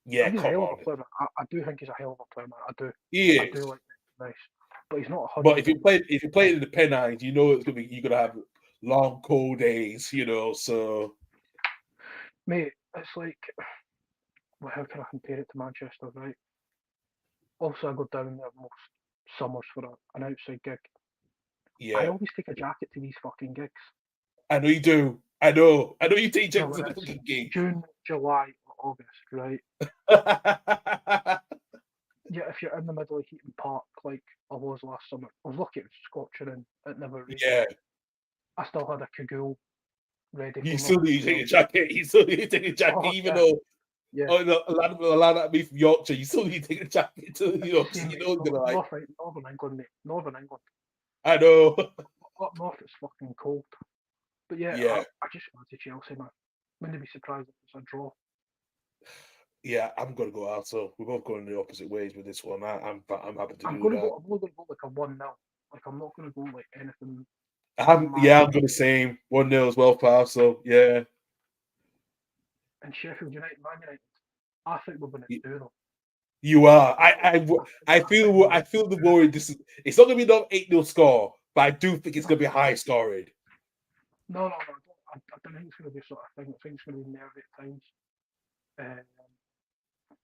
Yeah, he's a come hell on. of a player. I do think he's a hell of a player, man. I do. He I is. do like that. Nice, but he's not. But if you play it in the Pennines, you know you're gonna have long cold days. You know, so mate, it's like, well, how can I compare it to Manchester, right? Also, I go down there most summers for an outside gig. yeah. I always take a jacket to these fucking gigs. I know you do. I know you take Yeah, jackets to the fucking gig. June, July, or August, right? Yeah, if you're in the middle of Heaton Park like I was last summer, I was lucky it was scorching and it never rained. Yeah. I still had a cagoule ready. You for still need to take a jacket. You still need to take a jacket, even though a lad at me from Yorkshire, you still need to take a jacket to, you know, See, you mate, know it's gonna like. Northern England, mate. Northern England. I know. Up north it's fucking cold. But yeah, Yeah. I just wanted Chelsea, man. Wouldn't be surprised if it's a draw. Yeah, I'm gonna go out. So we're both going in the opposite ways with this one. I'm happy to I'm do gonna that. go. I'm only gonna go like a 1-0. Like I'm not gonna go like anything. I'm going the same 1-0 as well, pal. So yeah. And Sheffield United, Man United, I think we're gonna do them. You are. I feel the worry. This is. It's not gonna be no 8-0 score, but I do think it's gonna be high scoring. No. I don't think it's gonna be sort of thing. I think it's gonna be nervy at times.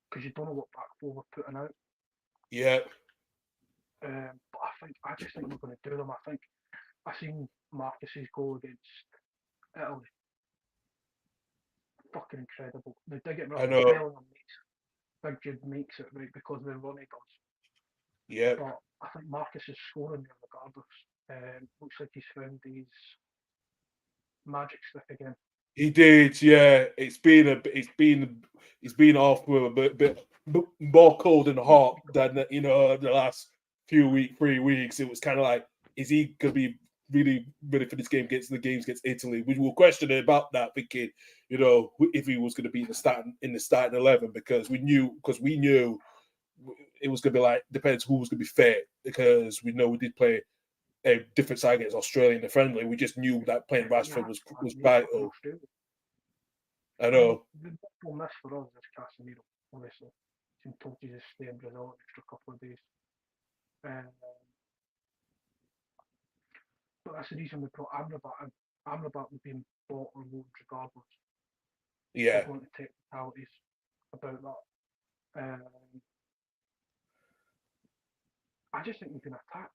Because you don't know what back four we're putting out. Yeah. But I just think we're going to do them. I think I seen Marcus's goal against Italy. Fucking incredible. They dig it right. I know. Bellingham Big Jude makes it right because of the run he does. Yeah. But I think Marcus is scoring there regardless. Looks like he's found his magic stick again. He did, yeah. It's been off with a bit more cold and hot than the last 3 weeks. It was kind of like, is he gonna be really ready for this game against Italy? We were questioning about that, thinking, if he was gonna be in the starting 11 because we knew it was gonna be like depends who was gonna be fit because we know we did play a different side against Australia in the friendly. We just knew that playing Rashford was vital. I know. The big miss for us is Casemiro, obviously. He's been told to just stay in Brazil an extra couple of days. But that's the reason we brought Amrabat in. Amrabat would be bought or loaned regardless. Yeah. We're going to technicalities about that. I just think we can attack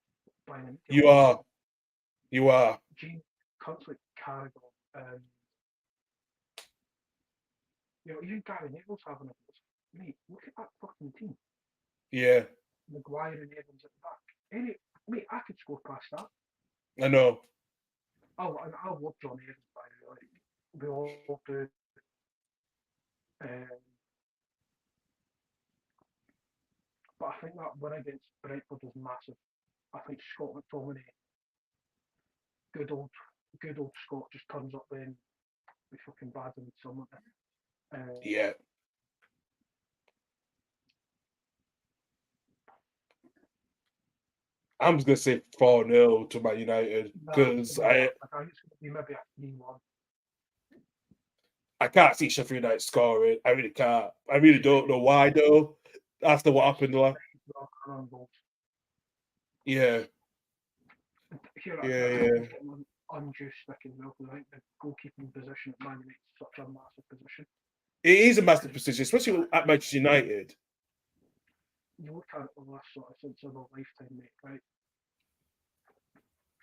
by an You are. Gene Cunts like Carragher, even Gary Neville's having a mate. Look at that fucking team. Yeah, Maguire and Evans at the back. Mate, I could score past that. I know. And I love John Evans, by the way. We all do. But I think that win against Brentford was massive. I think Scott McTominay, good old Scott, just turns up then with fucking bad and someone. Yeah. I'm just gonna say 4-0 to Man United because I think it's going to be maybe a 3-1. I can't see Sheffield United scoring. I really can't. I really don't know why though. After what happened last. Yeah. Yeah. Undue stick as well, because I think the goalkeeping position at Man United is such a massive position. It is a massive position, especially at Manchester United. You look at it the last sort of since of a lifetime, mate, right?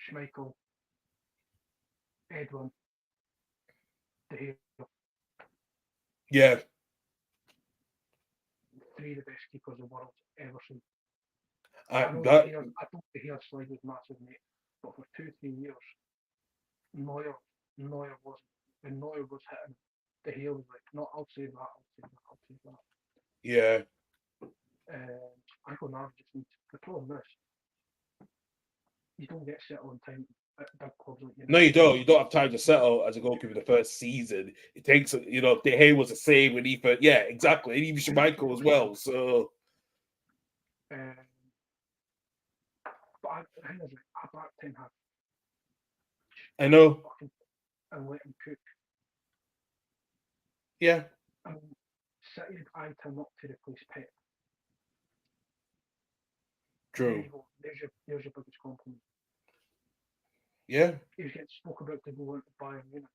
Schmeichel, Edwin, De Gea, Yeah. 3 of the best keepers the world's ever seen. I don't that think De Gea's slide was massive, mate, but for 2-3 years, Neuer wasn't. When Neuer was hitting, De Gea was like, no, I'll save that. yeah. I think Onana just needs. The problem is, you don't get settled in time at big clubs like United. No, you don't. You don't have time to settle as a goalkeeper the first season. It takes, De Gea was the same when he first. Yeah, exactly. And even Schmeichel as well. So. But I think I back Ten Hag. I know. And let him cook. Yeah. I mean, City had eyed him up to replace Pep. True. There's your biggest compliment. Yeah. He was getting spoken about to go into Bayern Munich.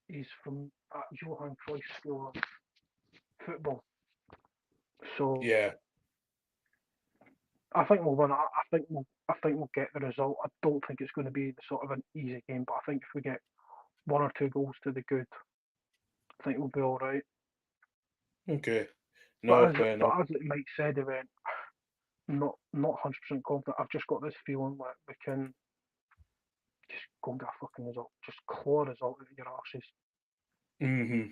He's from that Johan Cruyff school of football. So Yeah. I think we'll win. I think we'll get the result. I don't think it's going to be sort of an easy game, but I think if we get 1 or 2 goals to the good, I think we'll be all right. Okay. But No, fair enough. as Mike said, it went not 100% confident. I've just got this feeling that we can just go and get a fucking result, just claw a result out of your arses. Mm-hmm.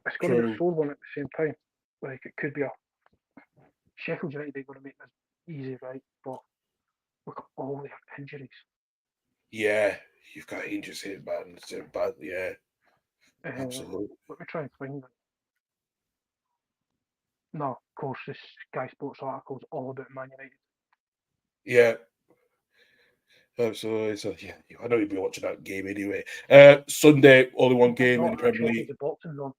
It's going to be a 4-1 at the same time. Like, it could be a Sheffield United. They're going to make this easy, right? But look at all the injuries. Yeah, you've got injuries here, man. It's bad. Yeah, absolutely. Let me try and find it. No, of course, this Sky Sports article is all about Man United. Yeah. Absolutely. So yeah, I know you'll be watching that game anyway. Sunday, only one game in the Premier League. The boxing on.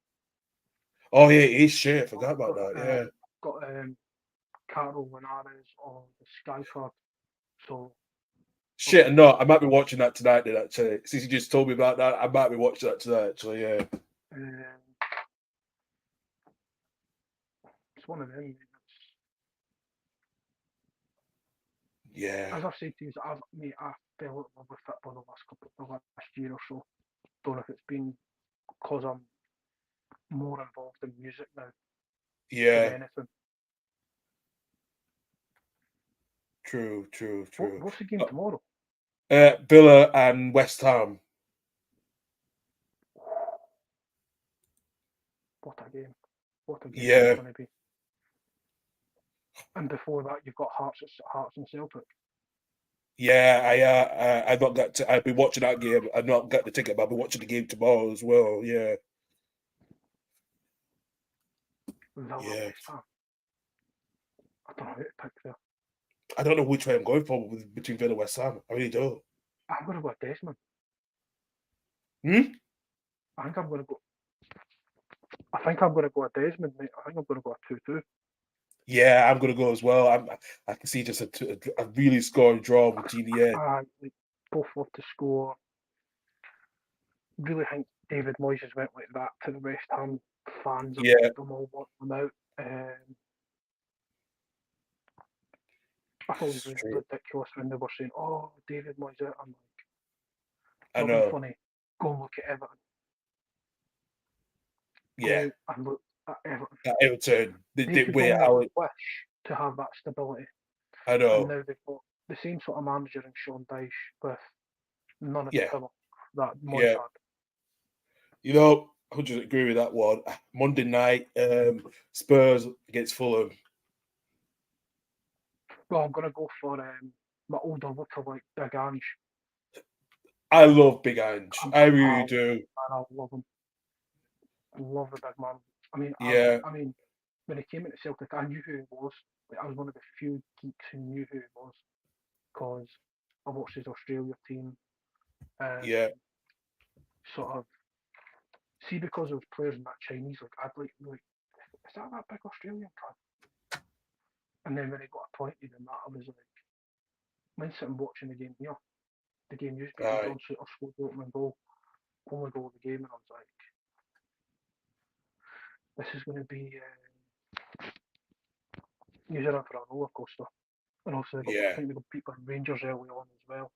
Oh yeah, it is shit. I forgot about that. Yeah. Got Carol Linares on the Sky card. So shit, no, I might be watching that tonight. Then actually, since you just told me about that, I might be watching that tonight. Actually, yeah. It's one of them. Yeah. As I've said to you, I fell in love with football the last year or so. Don't know if it's been because I'm more involved in music now Yeah. than anything. True. What's the game tomorrow? Villa and West Ham. What a game! Yeah. It's going to be. And before that, you've got Hearts and Celtic. Yeah, I've not got to. I've been watching that game. I've not got the ticket, but I'll be watching the game tomorrow as well. Yeah. Villa West Ham. I don't know who to pick there. I don't know which way I'm going for between Villa and West Ham. I really don't. I'm going to go with Desmond. I think I'm going to go with Desmond, mate. I think I'm going to go with 2-2. Yeah, I'm going to go as well. I can see just a really scoring draw between the end. Both love to score. Really think David Moyes has went like that to the West Ham fans. Yeah. Them all want them out. I thought it was True. ridiculous when they were saying, "Oh, David Moyes out." I'm like, I not being know. funny. Go and look at Everton. Yeah, Go and look at Everton. at Everton, They the could way only how it, wish to have that stability, I and know. now they've got the same sort of manager in Sean Dyche with none of the Yeah, power that Moyes yeah. had. You know, I would just agree with that one. Monday night, Spurs against Fulham. Well, I'm gonna go for my older lookalike, Big Ange. I love Big Ange. I'm- I really I- do. Man, I love him. I love the big man. I mean, Yeah, I mean, when he came into Celtic, I knew who he was. Like, I was one of the few geeks who knew who he was because I watched his Australia team. yeah, Sort of see because there was players in that Chinese league. I'd like, is that big Australian guy? And then when he got appointed and that, I was like, mind sitting watching the game here. The game used because aye, John Suter scored the opening goal, only goal of the game, and I was like, this is going to be New Zealand for a roller coaster. And also, I yeah, think they got beat by Rangers early on as well.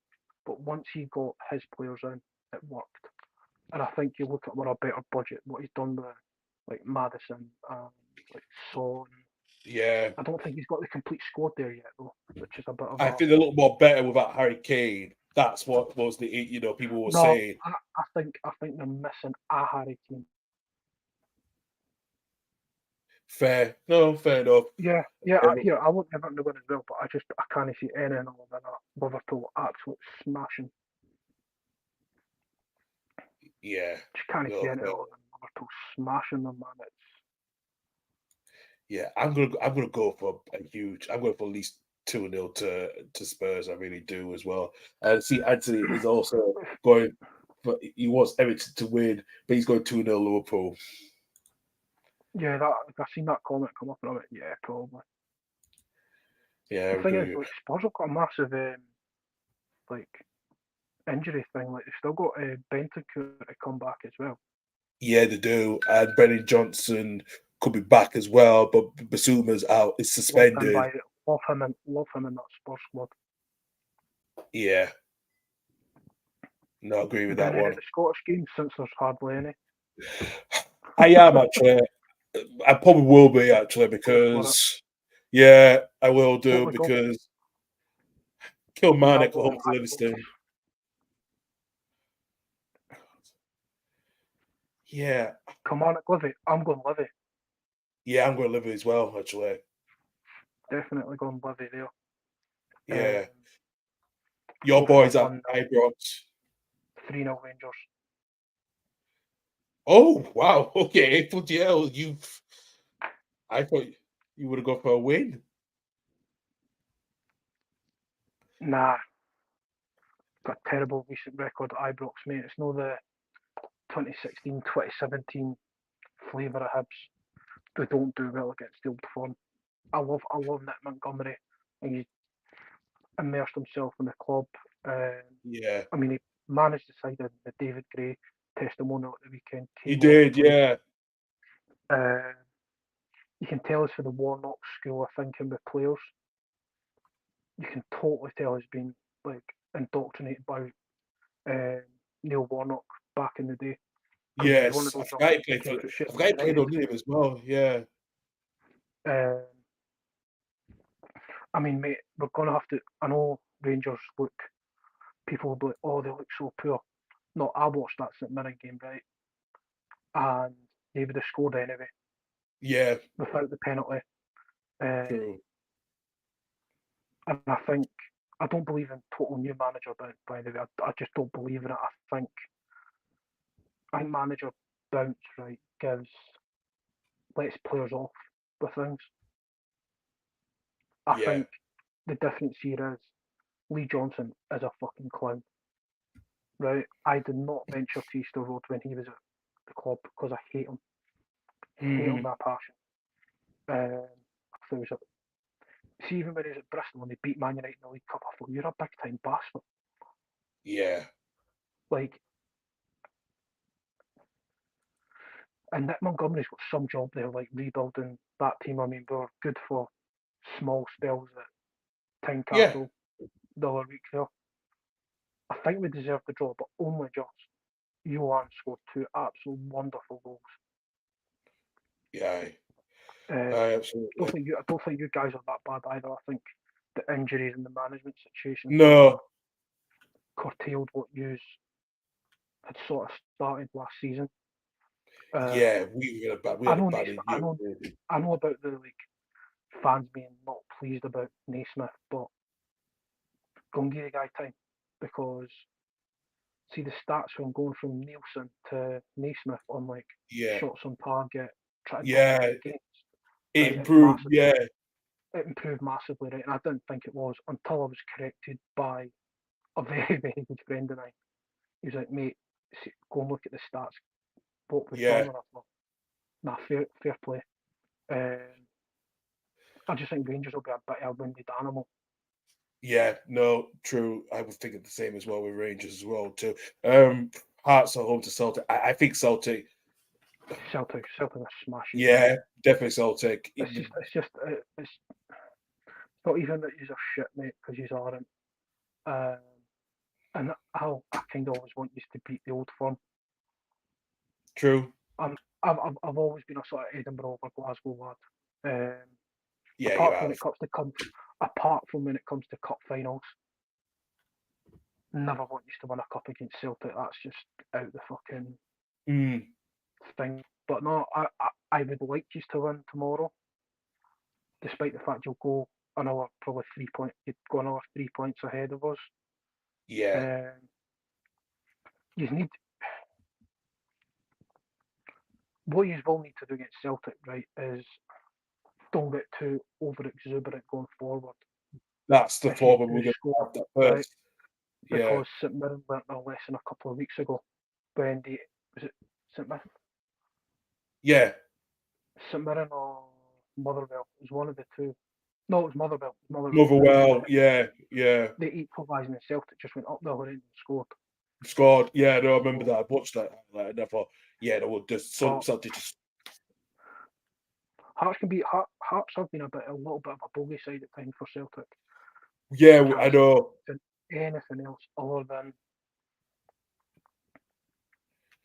But once he got his players in, it worked. And I think you look at what a better budget, what he's done with like Madison and like Son. yeah. I don't think he's got the complete squad there yet, though, which is a bit of I a. think they look more better without Harry Kane. That's what was the people were No, saying. I think they're missing a Harry Kane. Fair, no, fair enough. Yeah, I want Everton to win as well, but I can't see anything other than a Liverpool absolute smashing. Yeah, Just can't see no, anything fair. other than Liverpool smashing them, man. Yeah, I'm gonna go for a huge. I'm going for at least 2-0 to Spurs. I really do as well. And see, Anthony is also going. But he wants Everton to win, but he's going 2-0 Liverpool. Yeah, that I seen that comment come up and I went, yeah, probably. Yeah, I The thing is, agree. like Spurs have got a massive like injury thing. Like they've still got Bentancur to come back as well. Yeah, they do. And Brennan Johnson could be back as well, but Basuma's out. Is suspended. Love him in that Spurs squad. Yeah. No, I agree with Been that any one. of the Scottish games since there's hardly any. I am actually. I probably will be actually because yeah, I will do What we got? because Kilmarnock at I'll home to Livingston. Yeah, Kilmarnock Livy. I'm going Livy. yeah, I'm going to Liverpool as well. Actually, Definitely going Livy there. yeah, your Go for boys at 1-0, Ibrox. 3-0 Rangers. Oh wow, okay, bloody hell, I thought you would have gone for a win. Nah, got a terrible recent record at Ibrox, mate. It's no the 2016-2017 flavour of Hibs. They don't do well against the Old Firm. I love Nick Montgomery, and he immersed himself in the club. Yeah, I mean, he managed to side in the David Gray testimonial at the weekend. he did. Yeah, You can tell it's for the Warnock school of thinking with players. You can totally tell he's been like indoctrinated by Neil Warnock back in the day. yes. I forgot he played for. I forgot he played on him as well. Yeah, I mean, mate, we're gonna have to. I know Rangers look. People will be like, "Oh, they look so poor." No, I watched that St Mirren game, right, and they would have scored anyway yeah, without the penalty. true. And I don't believe in total new manager, by the way. I just don't believe in it. I think manager bounce right lets players off with things. I Yeah, think the difference here is Lee Johnson is a fucking clown, right? I did not venture to Easter Road when he was at the club because I hate him. Hate him with a passion. See, even when he was at Bristol and they beat Man United in the League Cup, I thought, you're a big time bastard. yeah, Like, and Nick Montgomery's got some job there, like rebuilding that team. I mean, they were good for small spells at Tynecastle the other week there. I think we deserved the draw, but only just. Johan scored 2 absolute wonderful goals. Yeah, Uh, absolutely. I don't think you guys are that bad either. I think the injuries and the management situation No, curtailed what you had sort of started last season. yeah, we had I a know bad Naismith, injury. I know about the fans being not pleased about Naismith, but go and give the guy time, because see the stats from going from Nielsen to Naismith on Yeah, shots on target, try to yeah, dominate the games. it Right, improved. Yeah, it improved massively, right? And I didn't think it was until I was corrected by a very, very good friend of mine. He was like, mate, go and look at the stats. What we've yeah, done, and I thought, nah, fair play. I just think Rangers will be a bit of a winded animal. yeah. No, true. I was thinking the same as well with Rangers as well too. Hearts are home to Celtic. I think Celtic. Celtic are smashing. Yeah, definitely Celtic. It's not even that you're shit, mate, because you aren't. And I kind of always want you to beat the old firm. True. I've always been a sort of Edinburgh over Glasgow lad. Yeah, apart you from when have. it comes to cup finals, never want you to win a cup against Celtic. That's just out the fucking thing. But no, I would like you to win tomorrow, despite the fact you'll go another probably 3 points. You'd go another 3 points ahead of us. Yeah, You need what you will need to do against Celtic, right? Is don't get too over exuberant going forward. that's the If you problem. do We're going to score, have that right? first. Yeah, Because St Mirren learnt their lesson a couple of weeks ago when was it St Mirren? yeah. St Mirren or Motherwell? It was one of the two. No, it was Motherwell. Motherwell. Yeah, yeah. They equalised and Celtic just went up the other end and scored. Scored. Yeah, no, I remember that. I watched that. And I thought, yeah, no, just Celtic just. Hearts have been a little bit of a bogey side at times for Celtic. Yeah, I know. Anything else other than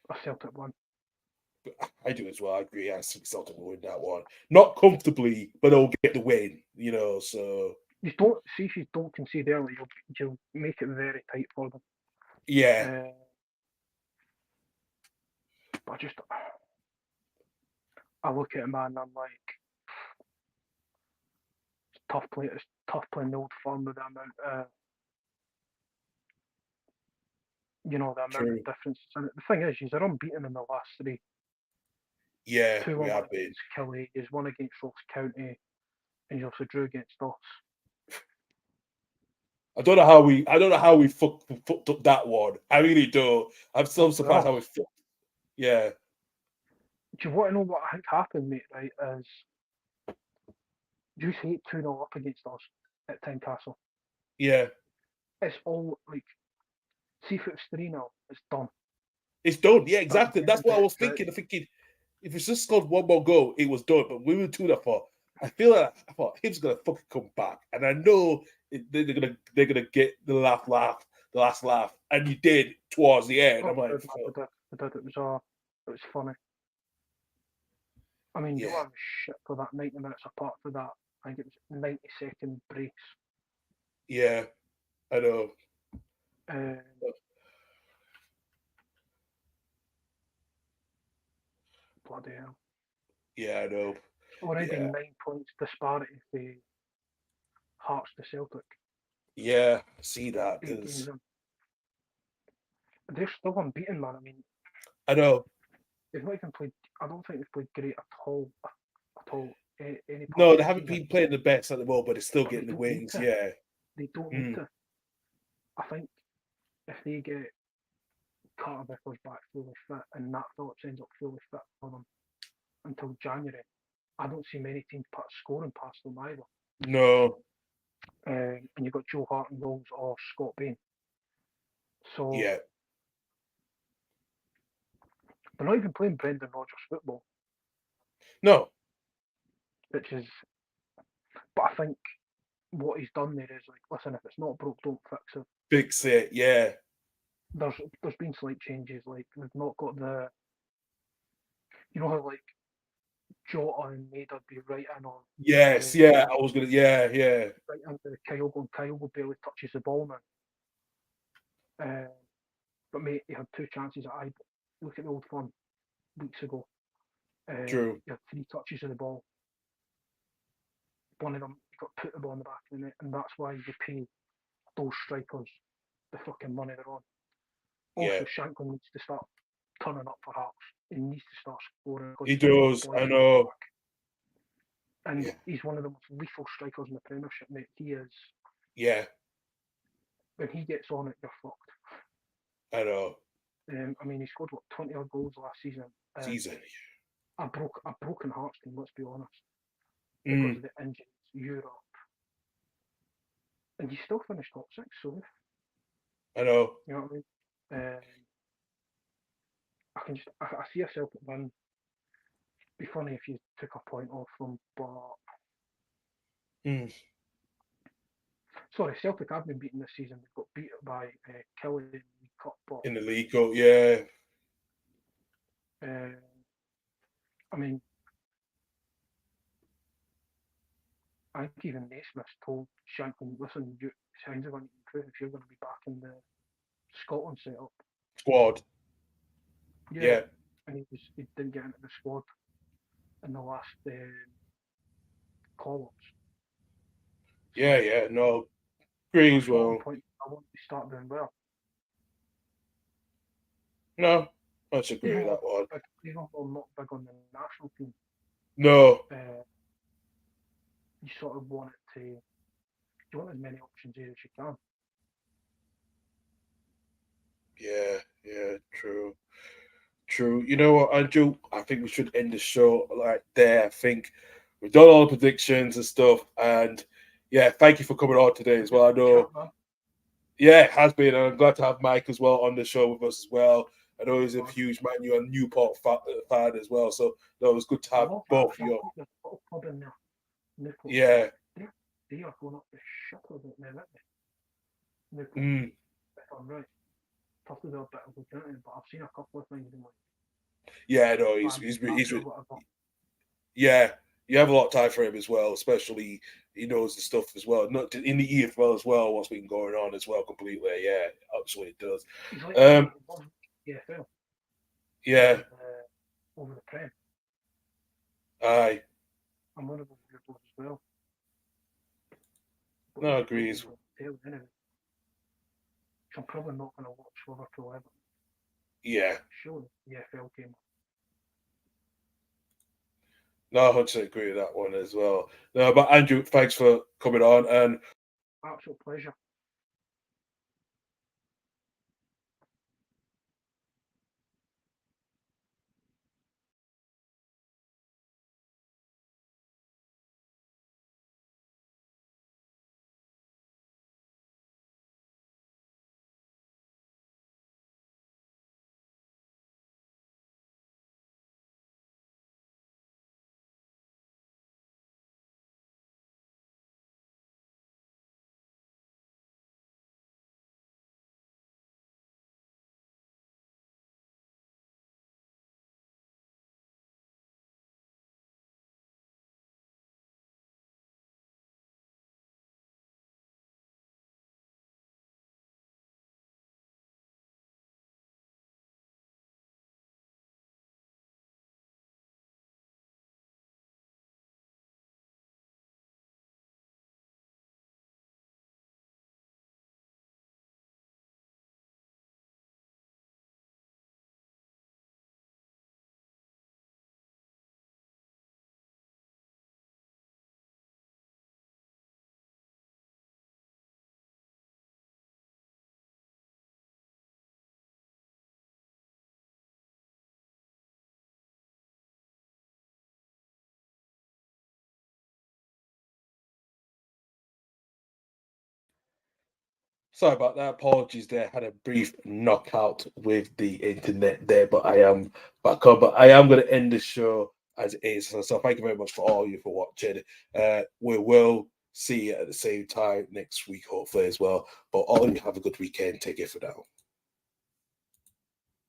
a Celtic one. I do as well. I agree. I think Celtic will win that one. Not comfortably, but they'll get the win, so. You don't see if you don't concede early, you'll make it very tight for them. Yeah. But I look at it, man, and I'm like, it's tough playing the old firm with the amount the amount True. of differences. And the thing is, you're unbeaten in the last 3. Yeah, 2 we won have been. against Killie, you won against Ross County, and you also drew against us. I don't know how we fucked up that one. I really do. I'm still surprised how we fucked. Yeah. Do you want to know what I think happened, mate? Right, is you see it 2-0 up against us at Tynecastle. Yeah. It's all see if it was 3-0, it's done. It's done. Yeah, exactly. That's what I was thinking. I'm thinking if it's just scored one more goal, it was done. But we were 2-0 for. I thought him's gonna fucking come back, and I know they're gonna get the last laugh, and you did towards the end. I'm like, I did. It was funny. I mean, you were shit for that 90 minutes apart from that. I think it was 90-second breaks. Yeah, I know. Bloody hell. Yeah, I know. Already 9 points disparity for Hearts to Celtic. Yeah, I see that. They're still unbeaten, man. I mean, I know. They've not even played. I don't think they've played great at all. No, they haven't been playing the best at the moment, but they're still getting the wins. Yeah, they don't need to. I think if they get Carter Vickers back fully fit and Nat Phillips ends up fully fit for them until January, I don't see many teams scoring past them either. No. And you've got Joe Hart and goals or Scott Bain. So yeah, they're not even playing Brendan Rodgers football. No. Which is, but I think what he's done there is like, listen, if it's not broke, don't fix it. Fix it. Yeah. There's been slight changes, like we've not got the, you know how like Jota and Maida be right in on. Yes. Yeah. I was gonna. Yeah. Yeah. Right into Kyle going. Kyle barely touches the ball now. But mate, he had 2 chances at Ibrox. Look at the Old Firm weeks ago. True. He had 3 touches of the ball. One of them, he got put the ball in the back of the net, and that's why you pay those strikers the fucking money they're on. Also, Yeah. Shankland needs to start turning up for Hearts. He needs to start scoring. He does. I know. And Yeah. he's one of the most lethal strikers in the Premiership, mate. He is. Yeah. When he gets on it, you're fucked. I know. I mean, he scored what 20 odd goals last season. Season. A broken Hearts team. Let's be honest, because of the injuries, Europe, and he still finished top 6. So I know. you know what I mean. I see a Celtic win. Be funny if you took a point off them, but sorry, Celtic have been beaten this season. They got beat by Killie in the League Cup, but In the League Cup, yeah. I mean, I think even Naismith told Shankland, listen, signs are going to improve if you're going to be back in the Scotland setup. Squad. Yeah. And he didn't get into the squad in the last call-ups. Yeah, yeah, no. Agree as well. I want to start doing well. No, I should agree with that one. Even though I'm not big on the national team, No. you sort of want it to, you want as many options here as you can. Yeah, yeah, true. True. You know what, Andrew? I think we should end the show like there. I think we've done all the predictions and stuff. And yeah, thank you for coming on today as well. I know. Yeah, it has been. And I'm glad to have Mike as well on the show with us as well. I know he's a huge Man U and Newport fan as well. So no, it was good to have both of you. Yeah. They are going up the shit of it now, aren't they? Mm. If I'm right. Tough to do a bit of looking, but I've seen a couple of things in like. Yeah, no, he's yeah. You have a lot of time for him as well, especially he knows the stuff as well. Not in the EFL as well, what's been going on as well completely. Yeah, absolutely it does. He's like EFL. Yeah. Over the Prem. Aye. I'm one of those as well. But no, agrees. Anyway. So I'm probably not going to watch Liverpool Everton. Yeah. Sure, the EFL game. No, I 100% agree with that one as well. No, but Andrew, thanks for coming on and absolute pleasure. sorry about that. Apologies there. Had a brief knockout with the internet there, but I am back on. But I am going to end the show as it is. So thank you very much for all you for watching. We will see you at the same time next week, hopefully as well. But all you have a good weekend. Take care for now.